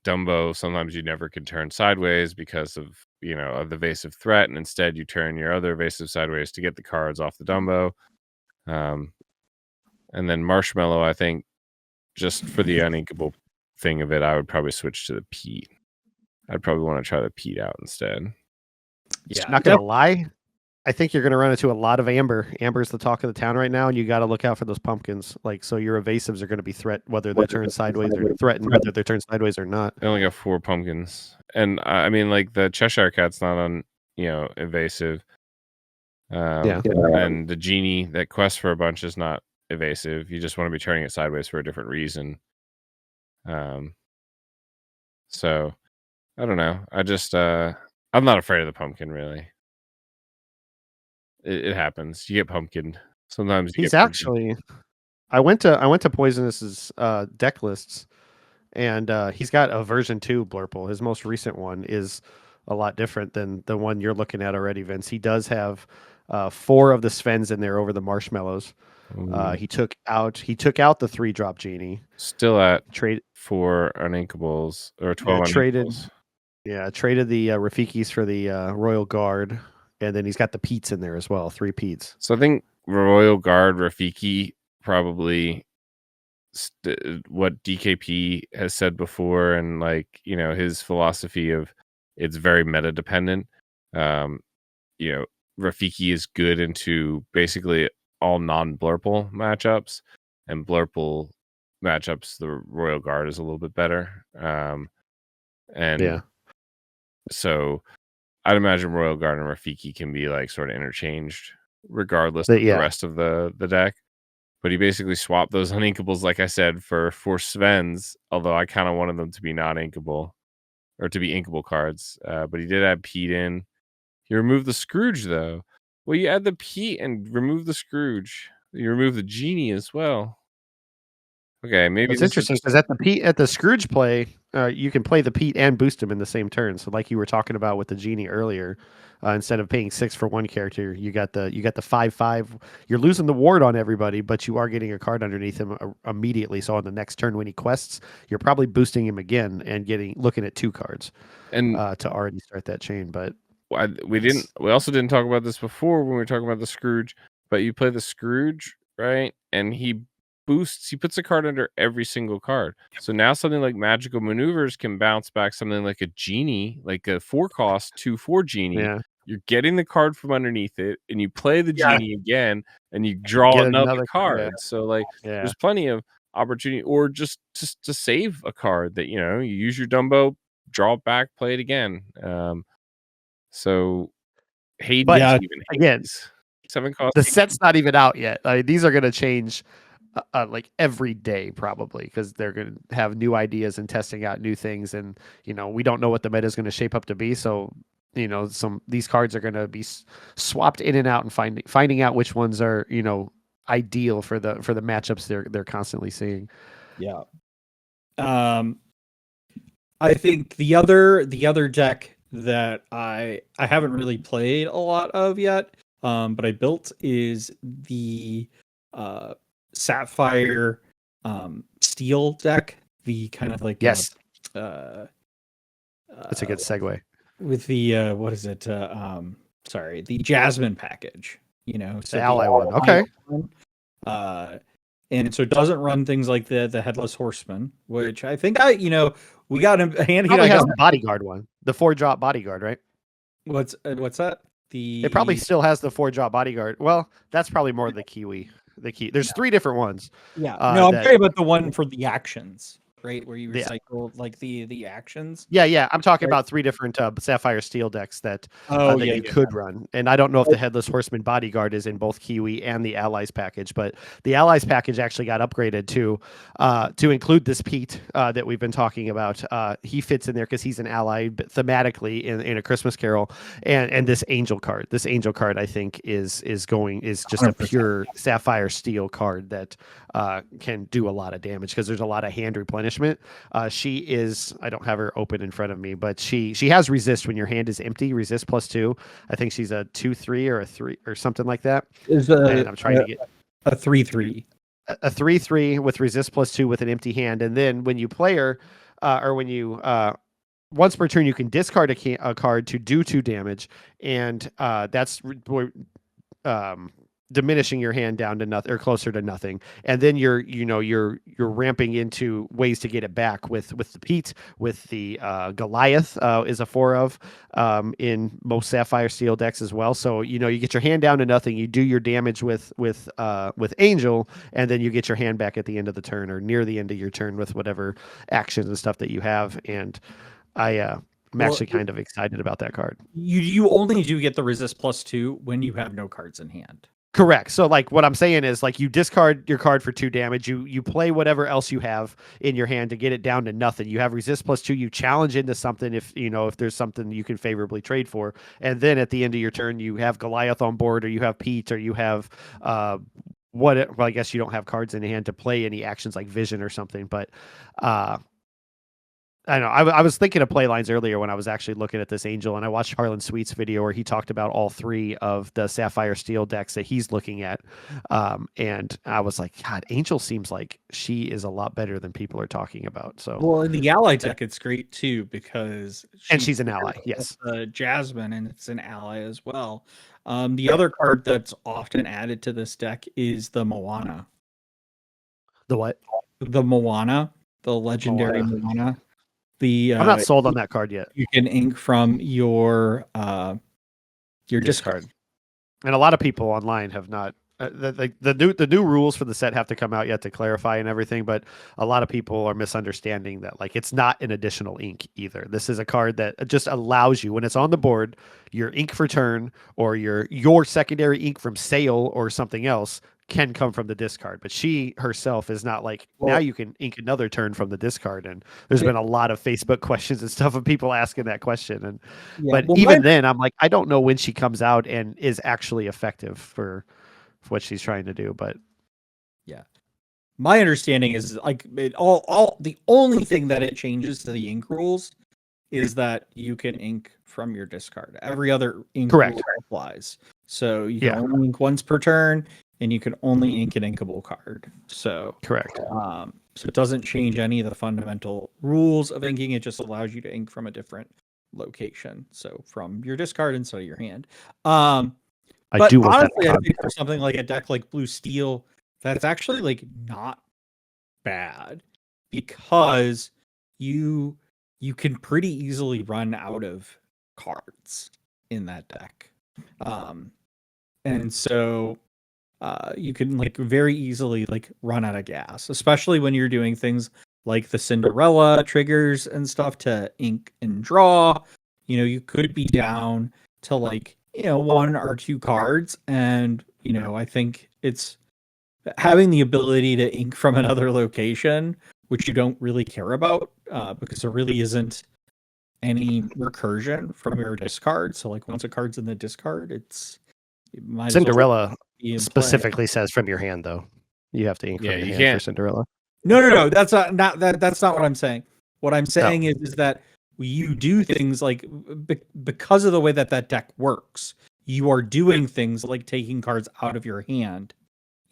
Dumbo, sometimes you never can turn sideways because of of the evasive threat, and instead you turn your other evasive sideways to get the cards off the Dumbo. And then Marshmallow, I think, just for the uninkable thing of it, I would probably switch to the Pete. I'd probably want to try the Pete out instead. Yeah, not gonna lie. I think you're going to run into a lot of Amber. Amber's the talk of the town right now, and you got to look out for those pumpkins. So your evasives are going to be whether they turn sideways or threatened, whether they turn sideways or not. I only got 4 pumpkins, and I mean, like the Cheshire Cat's not on, evasive. And the Genie that quests for a bunch is not evasive. You just want to be turning it sideways for a different reason. So I don't know. I just I'm not afraid of the pumpkin really. It happens. You get pumpkined. Sometimes he's actually. I went to Poisonus's deck lists, and he's got a version 2 Blurple. His most recent one is a lot different than the one you're looking at already, Vince. He does have 4 of the Svens in there over the marshmallows. He took out the 3-drop Genie. Still at trade 4 uninkables or 12 uninkables. Traded the Rafikis for the Royal Guard. And then he's got the Petes in there as well, 3 Petes. So I think Royal Guard Rafiki probably what DKP has said before, and his philosophy of it's very meta dependent. Rafiki is good into basically all non-Blurple matchups, and Blurple matchups the Royal Guard is a little bit better. So I'd imagine Royal Guard and Rafiki can be sort of interchanged regardless of the rest of the deck. But he basically swapped those uninkables, like I said, for Svens, although I kind of wanted them to be non-inkable or to be inkable cards. But he did add Pete in. He removed the Scrooge, though. Well, you add the Pete and remove the Scrooge. You remove the Genie as well. Okay, maybe it's interesting because at the Scrooge play, you can play the Pete and boost him in the same turn. So, like you were talking about with the Genie earlier, instead of paying 6 for one character, you got the 5/5. You're losing the ward on everybody, but you are getting a card underneath him immediately. So on the next turn when he quests, you're probably boosting him again and looking at 2 cards, and to already start that chain. But we also didn't talk about this before when we were talking about the Scrooge. But you play the Scrooge, right? And he puts a card under every single card. So now something like Magical Maneuvers can bounce back something like a Genie, like a 4-cost 2/4 Genie. Yeah. You're getting the card from underneath it, and you play the Genie again, and you draw another card. Yeah. So there's plenty of opportunity, or just to save a card that you use your Dumbo, draw it back, play it again. So Hades, but even again, 7-cost. The set's not even out yet. These are going to change. Every day probably, because they're going to have new ideas and testing out new things, and we don't know what the meta is going to shape up to be. So these cards are going to be swapped in and out, and finding out which ones are ideal for the matchups they're constantly seeing. Yeah. I think the other deck that I haven't really played a lot of yet, but I built is the Sapphire Steel deck. The kind of like Yes, uh, that's a good segue. with the what is it? Sorry, the Jasmine package. You know, The ally one. Okay. one. And so it doesn't run things like the Headless Horseman, which I think we got him handy. Probably has the bodyguard one, the 4-drop bodyguard, right? What's that? It probably still has the 4-drop bodyguard. Well, that's probably more the Kiwi. The key. There's 3 different ones. Yeah. No, I'm talking about the one for the actions, right? Where you recycle like the actions. Yeah. I'm talking about 3 different Sapphire Steel decks that you could run. And I don't know if the Headless Horseman bodyguard is in both Kiwi and the Allies package, but the Allies package actually got upgraded to include this Pete that we've been talking about. He fits in there because he's an ally thematically in A Christmas Carol, and this Angel card. This Angel card, I think, is just 100%. A pure Sapphire Steel card that can do a lot of damage because there's a lot of hand replenishment. She is, I don't have her open in front of me, but she has resist when your hand is empty. Resist +2. I think she's a 2/3 or a 3 or something like that. And I'm trying to get a 3/3. A 3/3 with resist +2 with an empty hand, and then when you play her, or when you once per turn, you can discard a card to do 2 damage, and that's diminishing your hand down to nothing or closer to nothing. And then you're ramping into ways to get it back with the Pete, with the Goliath is a 4 of in most Sapphire Steel decks as well. So you get your hand down to nothing, you do your damage with Angel, and then you get your hand back at the end of the turn or near the end of your turn with whatever actions and stuff that you have. And I'm actually kind of excited about that card. You only do get the resist +2 when you have no cards in hand. Correct. So like what I'm saying is like you discard your card for 2 damage. You play whatever else you have in your hand to get it down to nothing. You have resist +2. You challenge into something if there's something you can favorably trade for. And then at the end of your turn, you have Goliath on board, or you have Pete, or you have well, I guess you don't have cards in hand to play any actions like Vision or something. But I know. I was thinking of play lines earlier when I was actually looking at this Angel, and I watched Harlan Sweet's video where he talked about all 3 of the Sapphire Steel decks that he's looking at. And I was like, God, Angel seems like she is a lot better than people are talking about. So, well, in the ally deck, it's great too because she's an ally. Yes, Jasmine, and it's an ally as well. The other card that's often added to this deck is the Moana. The what? The Moana, the legendary Moana. I'm not sold on that card yet. You can ink from your discard, and a lot of people online have not. The new rules for the set have to come out yet to clarify and everything, but a lot of people are misunderstanding that like it's not an additional ink either. This is a card that just allows you, when it's on the board, your ink for turn or your secondary ink from sale or something else can come from the discard, but she herself is not like, now you can ink another turn from the discard. And there's been a lot of Facebook questions and stuff of people asking that question. And then I'm like, I don't know when she comes out and is actually effective for what she's trying to do. But yeah, my understanding is like all the only thing that it changes to the ink rules is that you can ink from your discard. Every other ink rule applies. So you can only ink once per turn, and you can only ink an inkable card. So correct. So it doesn't change any of the fundamental rules of inking. It just allows you to ink from a different location. So from your discard instead of your hand. But honestly, I think for something like a deck like Blue Steel, that's actually like not bad because you can pretty easily run out of cards in that deck. And so you can like very easily like run out of gas, especially when you're doing things like the Cinderella triggers and stuff to ink and draw. You could be down to like 1 or 2 cards, and I think it's having the ability to ink from another location, which you don't really care about because there really isn't any recursion from your discard. So like once a card's in the discard, Cinderella be in play. specifically says from your hand, though. You have to ink Yeah, from your you hand for can't- Cinderella. No. That's that's not what I'm saying. What I'm saying is that you do things like because of the way that deck works, you are doing things like taking cards out of your hand,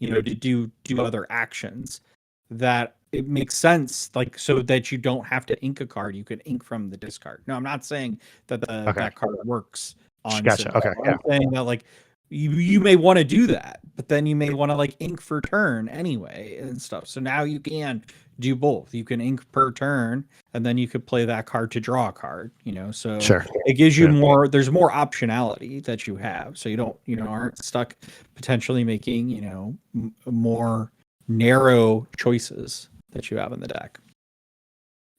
to do other actions that it makes sense, like so that you don't have to ink a card. You can ink from the discard. No, I'm not saying that that card works on Gotcha. Cinderella. Okay. I'm saying that like you may want to do that, but then you may want to like ink for turn anyway and stuff. So now you can do both. You can ink per turn, and then you could play that card to draw a card. So Sure. it gives you more. There's more optionality that you have, so you don't aren't stuck potentially making more narrow choices that you have in the deck.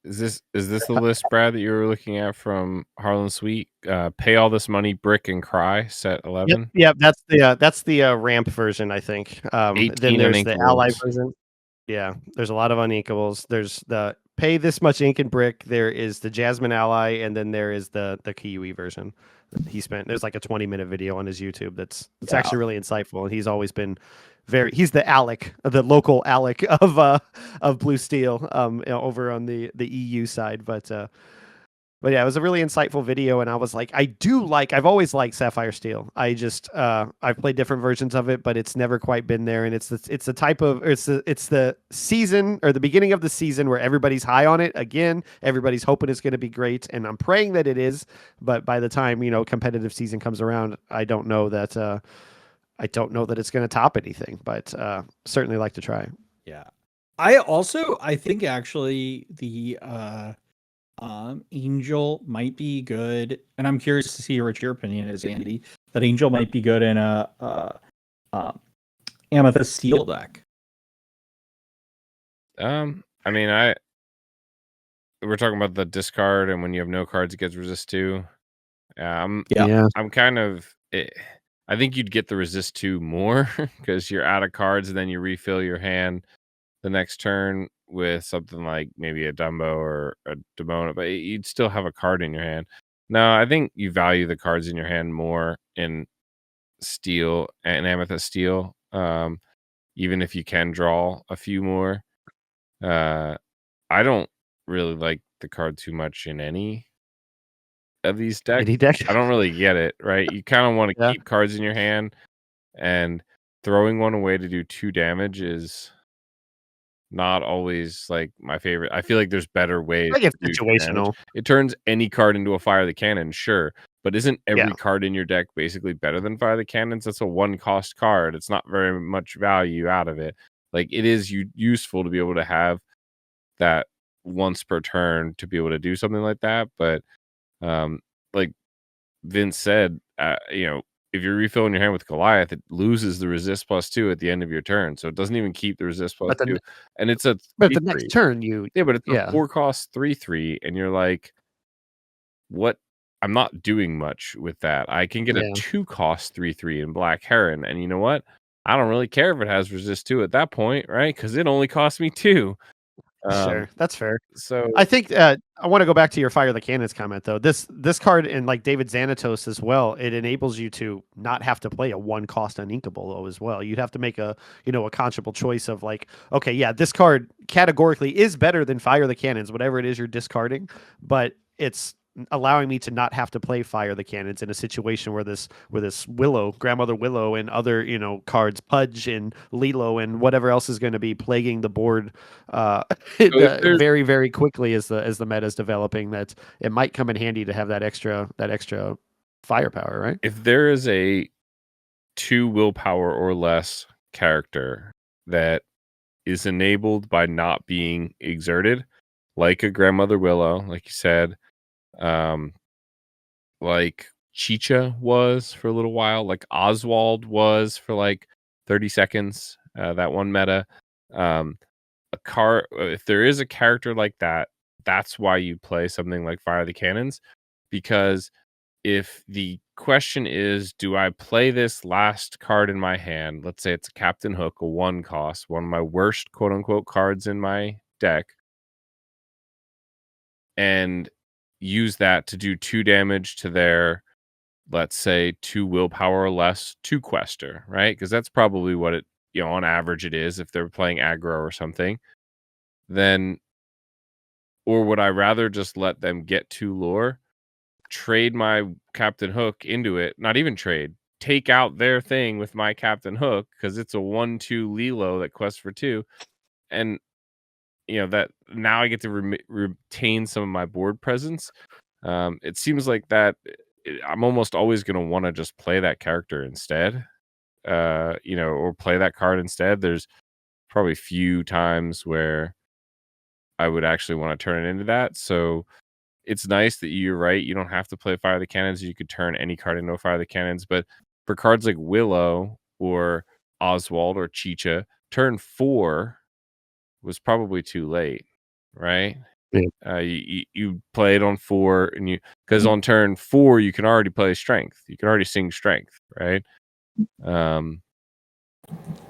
Is this the list, Brad, that you were looking at from Harlan Sweet? Pay all this money, brick and cry, set 11. Yep. That's the ramp version, I think. Then 18 there's the ally uninkables. version. Yeah, there's a lot of uninkables. There's the pay this much ink and brick. There is the Jasmine ally, and then there is the Kiwi version. There's like a 20-minute video on his YouTube that's actually really insightful, and he's always been he's the Alec, the local Alec of Blue Steel over on the EU side, but yeah, it was a really insightful video, and I was like, I've always liked Sapphire Steel. I've played different versions of it, but it's never quite been there, and it's the season or the beginning of the season where everybody's high on it again. Everybody's hoping it's going to be great, and I'm praying that it is. But by the time competitive season comes around, I don't know that it's going to top anything. But certainly like to try. Yeah, I think actually the Angel might be good, and I'm curious to see what your opinion is, Andy. That Angel might be good in a Amethyst Steel deck. I mean, we're talking about the discard, and when you have no cards, it gets resist 2. I'm kind of. I think you'd get the resist 2 more because you're out of cards, and then you refill your hand the next turn with something like maybe a Dumbo or a Demona, but you'd still have a card in your hand. No, I think you value the cards in your hand more in Steel and Amethyst Steel, even if you can draw a few more. I don't really like the card too much in any of these decks. Any deck? I don't really get it, right? You kind of want to keep cards in your hand, and throwing one away to do 2 damage is not always like my favorite. I feel like there's better ways. I think it's situational. It turns any card into a Fire the Cannon, sure, but isn't every card in your deck basically better than Fire the Cannons? That's a 1-cost card. It's not very much value out of it. Like, it is useful to be able to have that once per turn to be able to do something like that. But like Vince said, if you're refilling your hand with Goliath, it loses the resist +2 at the end of your turn, so it doesn't even keep the resist +2. And it's a but the next turn but it's a 4-cost 3/3, and you're like, what? I'm not doing much with that. I can get a 2-cost 3/3 in Black Heron, and you know what? I don't really care if it has resist 2 at that point, right? Because it only cost me 2. Sure, that's fair. So I think I want to go back to your Fire the Cannons comment, though. This card, and like David Xanatos as well, it enables you to not have to play a 1-cost uninkable though as well. You'd have to make a conscionable choice of like, okay, yeah, this card categorically is better than Fire the Cannons, whatever it is you're discarding, but it's allowing me to not have to play Fire the Cannons in a situation where this Willow, Grandmother Willow, and other cards, Pudge and Lilo and whatever else is going to be plaguing the board very, very quickly as the meta is developing. That it might come in handy to have that extra firepower, right? If there is a 2 willpower or less character that is enabled by not being exerted, like a Grandmother Willow, like you said, like Chicha was for a little while, like Oswald was for like 30 seconds, that one meta. If there is a character like that, that's why you play something like Fire the Cannons, because if the question is, do I play this last card in my hand? Let's say it's a Captain Hook, a 1-cost, one of my worst quote unquote cards in my deck, and use that to do 2 damage to their let's say 2 willpower or less, 2 quester, right? Because that's probably what it, on average it is if they're playing aggro or something. Then, or would I rather just let them get 2 lore, trade my Captain Hook into it, not even trade, take out their thing with my Captain Hook because it's a 1/2 Lilo that quests for 2, and that now I get to retain some of my board presence. It seems like that I'm almost always going to want to just play that character instead, or play that card instead. There's probably few times where I would actually want to turn it into that. So it's nice that you're right. You don't have to play Fire the Cannons. You could turn any card into a Fire the Cannons. But for cards like Willow or Oswald or Chicha, turn 4 was probably too late, right? Yeah. You play it on 4, and because on turn 4 you can already play Strength. You can already sing Strength, right?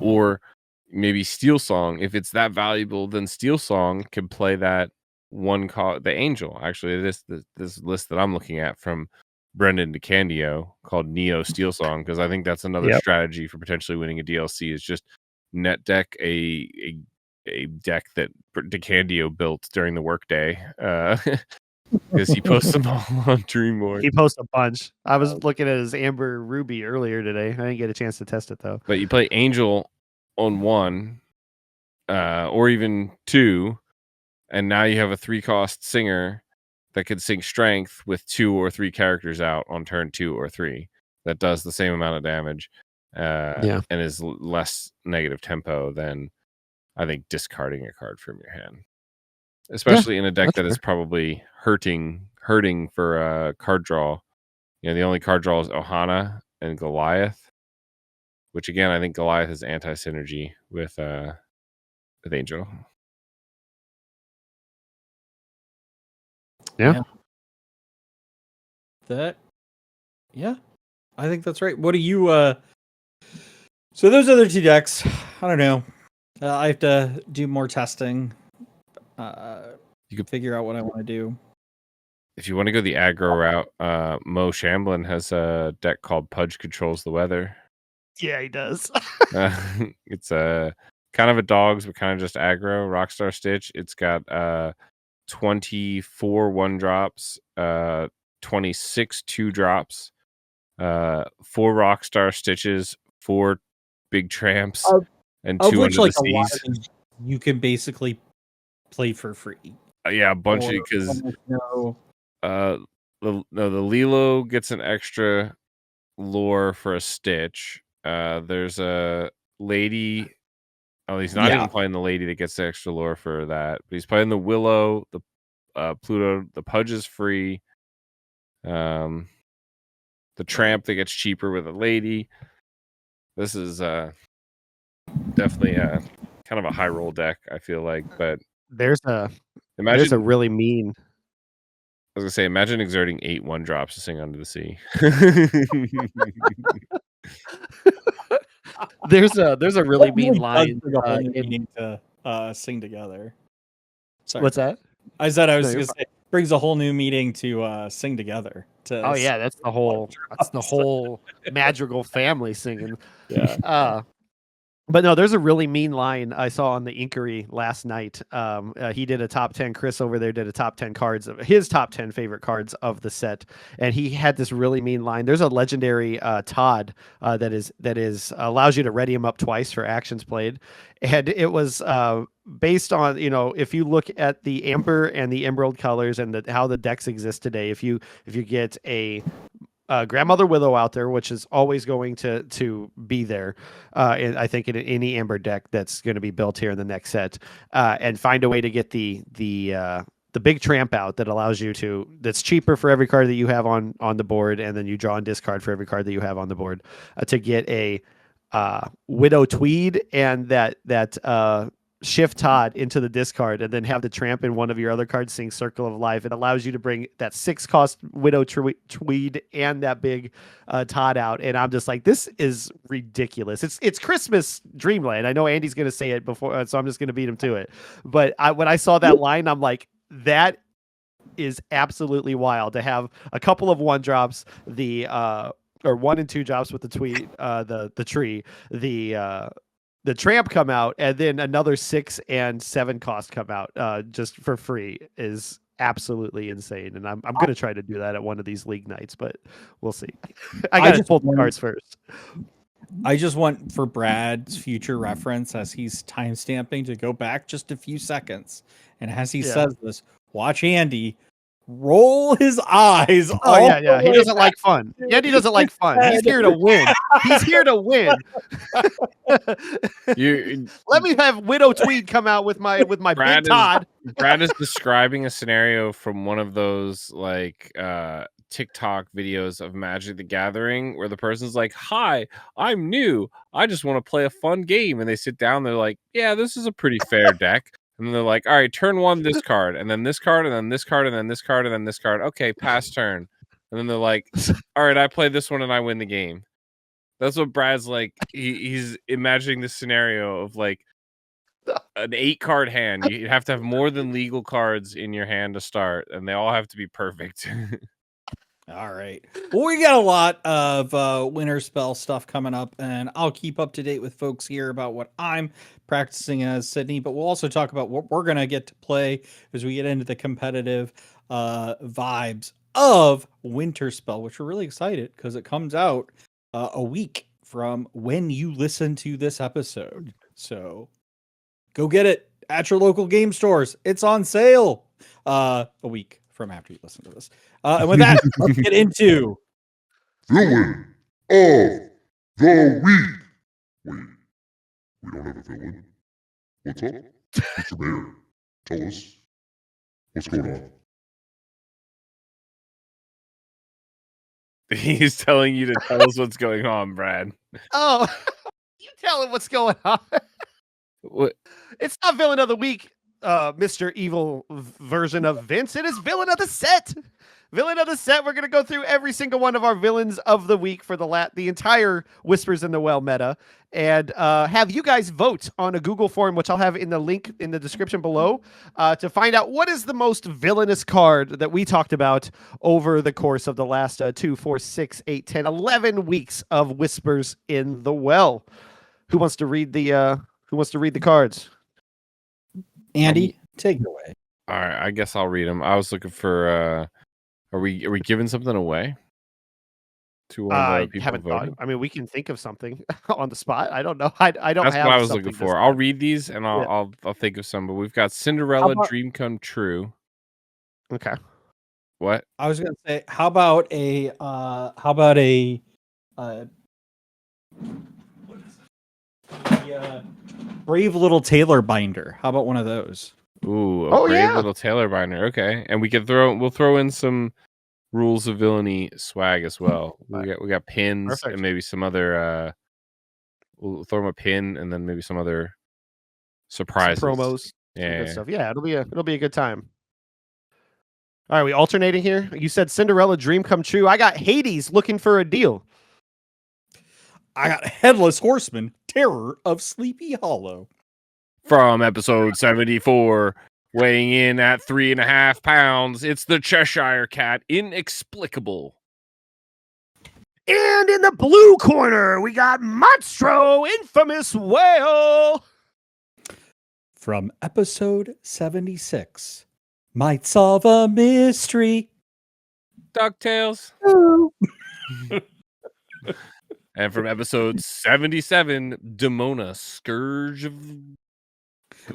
Or maybe Steel Song. If it's that valuable, then Steel Song can play that one card. The Angel, actually, this list that I'm looking at from Brendan DeCandio called Neo Steel Song, because I think that's another strategy for potentially winning a DLC is just net deck a deck that DeCandio built during the workday, because he posts them all on Dreamboard. He posts a bunch. I was looking at his Amber Ruby earlier today. I didn't get a chance to test it though. But you play Angel on 1, or even 2, and now you have a 3-cost singer that could sing Strength with 2 or 3 characters out on turn 2 or 3 that does the same amount of damage, and is less negative tempo than, I think, discarding a card from your hand, especially in a deck that is probably hurting for card draw. The only card draw is Ohana and Goliath, which again I think Goliath is anti-synergy with Angel. Yeah. I think that's right. What do you so those other 2 decks, I don't know. I have to do more testing. You could figure out what I want to do. If you want to go the aggro route, Mo Shamblin has a deck called Pudge Controls the Weather. Yeah, he does. It's a kind of a dogs, but kind of just aggro. Rockstar Stitch. It's got 24 1-drops, 26 2-drops, 4 Rockstar Stitches, 4 big tramps, and 2 which, under the seas. You can basically play for free. Yeah, a bunch of, because the Lilo gets an extra lore for a Stitch. There's a lady. Oh, he's not even playing the lady that gets the extra lore for that, but he's playing the Willow, the Pluto. The Pudge is free. The Tramp that gets cheaper with a lady. This is definitely kind of a high roll deck, I feel like. But there's a really mean. I was gonna say, imagine exerting 8 1-drops to sing Under the Sea. There's a really mean line. To sing together. Sorry. What's that? I said I was gonna say brings a whole new meeting to sing together. That's the whole Madrigal family singing. Yeah. But no, there's a really mean line I saw on the Inquiry last night. He did a top 10. Chris over there did a top 10 cards of his top 10 favorite cards of the set, and he had this really mean line. There's a legendary Todd that is allows you to ready him up twice for actions played, and it was based on, if you look at the Amber and the Emerald colors and how the decks exist today. If you get a Grandmother Willow out there, which is always going to be there, and I think in any Amber deck that's going to be built here in the next set, and find a way to get the big Tramp out that allows you that's cheaper for every card that you have on the board, and then you draw and discard for every card that you have on the board, to get a Widow Tweed and that shift Todd into the discard, and then have the Tramp in one of your other cards sing Circle of Life. It allows you to bring that 6-cost Widow Tweed and that big Todd out. And I'm just like, this is ridiculous. It's Christmas Dreamland. I know Andy's going to say it before, so I'm just going to beat him to it. But when I saw that line, I'm like, that is absolutely wild to have a couple of 1-drops, or 1 and 2 drops with the tree, the tramp come out, and then another 6 and 7 cost come out just for free is absolutely insane. And I'm going to try to do that at one of these league nights, but we'll see. I got to pull the cards first. I just want, for Brad's future reference, as he's timestamping, to go back just a few seconds. And as he says this, watch Andy roll his eyes. Oh, yeah. He doesn't like fun. Andy doesn't like fun. He's here to win. He's here to win. Let me have Widow Tweed come out with my Big Todd. Brad is describing a scenario from one of those like TikTok videos of Magic the Gathering where the person's like, "Hi, I'm new. I just want to play a fun game." And they sit down, they're like, "Yeah, this is a pretty fair deck." And they're like, "All right, turn 1, this card, and then this card, and then this card, and then this card, and then this card. Okay, pass turn." And then they're like, "All right, I play this one and I win the game." That's what Brad's like. He's imagining this scenario of like an 8-card hand. You have to have more than legal cards in your hand to start, and they all have to be perfect. All right. Well, we got a lot of Winterspell stuff coming up, and I'll keep up to date with folks here about what I'm practicing as Sydney, but we'll also talk about what we're going to get to play as we get into the competitive vibes of Winterspell, which we're really excited because it comes out a week from when you listen to this episode. So go get it at your local game stores. It's on sale a week from after you listen to this. And with that, let's get into Villain of the Week. Wait, we don't have a villain? What's up? Mr. Mayor, tell us what's going on. He's telling you to tell us what's going on, Brad. Oh, you tell him what's going on. What? It's not Villain of the Week, Mr. Evil version of Vince. It is Villain of the Set. Villain of the Set. We're going to go through every single one of our villains of the week for the entire Whispers in the Well meta, and have you guys vote on a Google form, which I'll have in the link in the description below, to find out what is the most villainous card that we talked about over the course of the last 2, 4, 6, 8, 10, 11 weeks of Whispers in the Well. Who wants to read the cards? Andy, take it away. All right, I guess I'll read them. I was looking for. Are we giving something away to one of the people haven't voting? thought. I mean, we can think of something on the spot. I don't know. I don't. That's have what I was something looking this for. time. I'll read these and I'll think of some. But we've got Cinderella, Dream Come True. Okay. What? I was going to say, how about a Brave Little Tailor Binder? How about one of those? Ooh, a brave little Tailor Binder. Okay, and we'll throw in some Rules of Villainy swag as well. We got pins. Perfect. And maybe some other. We'll throw them a pin and then maybe some other surprises, some promos, yeah, stuff. Yeah, it'll be a good time. All right, we alternating here. You said Cinderella, Dream Come True. I got Hades, Looking for a Deal. I got Headless Horseman, Terror of Sleepy Hollow. From episode 74, weighing in at 3.5 pounds, it's the Cheshire Cat, Inexplicable. And in the blue corner, we got Monstro, Infamous Whale. From episode 76, Might Solve a Mystery. DuckTales. And from episode 77, Demona, Scourge of...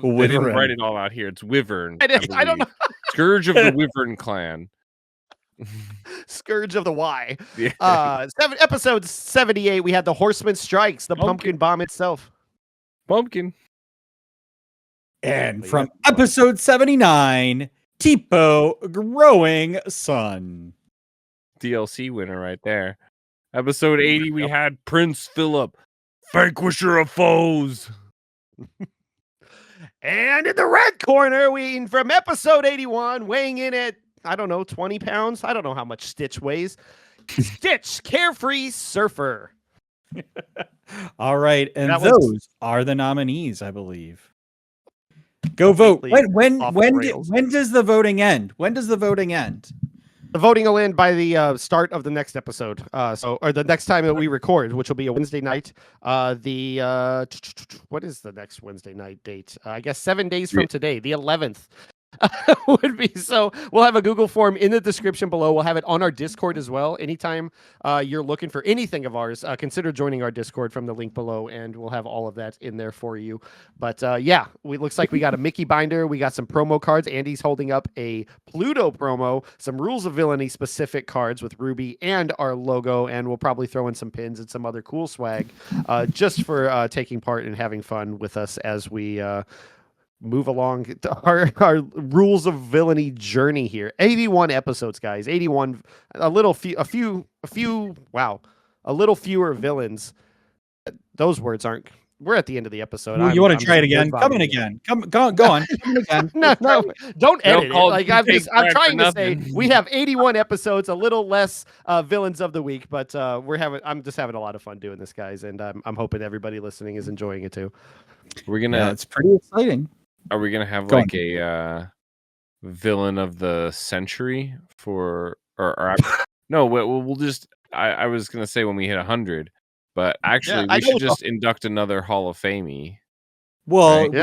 They didn't write it all out here. It's Wyvern. I don't know. Scourge of the Wyvern Clan. Scourge of the Y. Yeah. Episode 78, we had the Horseman Strikes, the Pumpkin Bomb itself. Pumpkin. And from episode 79, Tipo, Growing Sun. DLC winner right there. Episode 80, we had Prince Philip, Vanquisher of Foes. And in the red corner, from episode 81, weighing in at, 20 pounds. I don't know how much Stitch weighs. Stitch, Carefree Surfer. All right. And those are the nominees, I believe. Go vote. completely off the rails. When does the voting end? When does the voting end? The voting will end by the start of the next episode. Or the next time that we record, which will be a Wednesday night. What is the next Wednesday night date? I guess 7 days from today, the 11th. Would be. So we'll have a Google form in the description below. We'll have it on our Discord as well. Anytime you're looking for anything of ours, consider joining our Discord from the link below, and we'll have all of that in there for you. But looks like we got a Mickey binder. We got some promo cards. Andy's holding up a Pluto promo, some Rules of Villainy specific cards with Ruby and our logo, and we'll probably throw in some pins and some other cool swag just for taking part and having fun with us as we move along our Rules of Villainy journey here. 81 episodes, guys. 81. A little fewer villains. Those words aren't. We're at the end of the episode. You want to try it again? Come in again. Go on. Come in again. No, don't edit it. Like, I'm trying to say we have 81 episodes, a little less villains of the week, but I'm just having a lot of fun doing this, guys, and I'm hoping everybody listening is enjoying it too. We're gonna. It's pretty exciting. Are we gonna have like a villain of the century for or no? We'll just. I was gonna say when we hit 100, but actually we should just induct another Hall of Fame. Well, right? we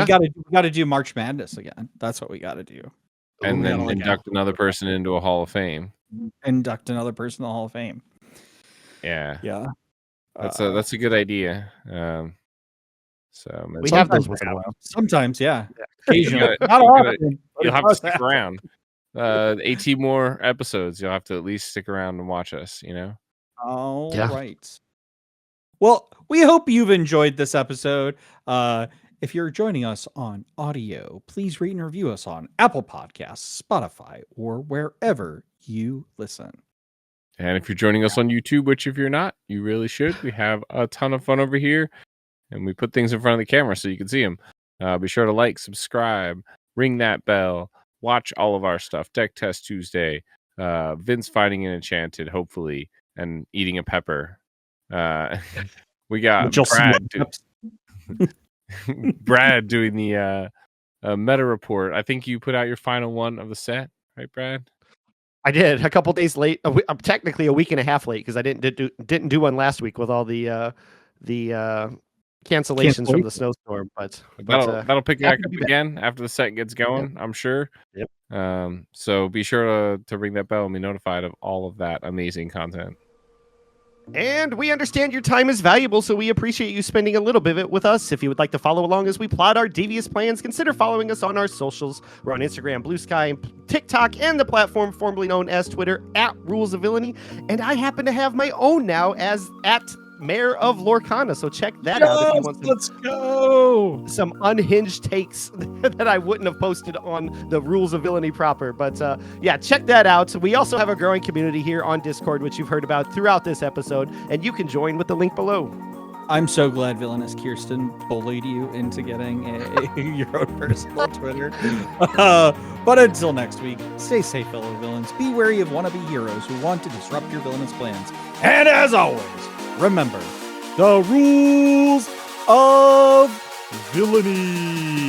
got to do March Madness again. That's what we got to do. And then induct another person into a Hall of Fame. Induct another person in the Hall of Fame. Yeah. That's a good idea. So we have those once in a while. Sometimes, yeah. Occasionally. Not often. You'll have to stick around. 18 more episodes. You'll have to at least stick around and watch us, All right. Well, we hope you've enjoyed this episode. If you're joining us on audio, please rate and review us on Apple Podcasts, Spotify, or wherever you listen. And if you're joining us on YouTube, which if you're not, you really should. We have a ton of fun over here. And we put things in front of the camera so you can see them. Be sure to like, subscribe, ring that bell, watch all of our stuff. Deck Test Tuesday, Vince fighting an enchanted, hopefully, and eating a pepper. We got Brad doing the meta report. I think you put out your final one of the set, right, Brad? I did a couple days late. I'm technically a week and a half late because I didn't do one last week with all the cancellations from the snowstorm, but that'll pick back up again after the set gets going. I'm sure. Yep. So be sure to ring that bell and be notified of all of that amazing content. And we understand your time is valuable, so we appreciate you spending a little bit of it with us. If you would like to follow along as we plot our devious plans, consider following us on our socials. We're on Instagram, Blue Sky, TikTok, and the platform formerly known as Twitter @Rules of Villainy. And I happen to have my own now as @Mayor of Lorcana, so check that out if you want some unhinged takes that I wouldn't have posted on the Rules of Villainy proper. But check that out. We also have a growing community here on Discord, which you've heard about throughout this episode, and you can join with the link below. I'm so glad Villainous Kirsten bullied you into getting your own personal Twitter. But until next week, stay safe, fellow villains. Be wary of wannabe heroes who want to disrupt your villainous plans. And as always, remember the rules of villainy.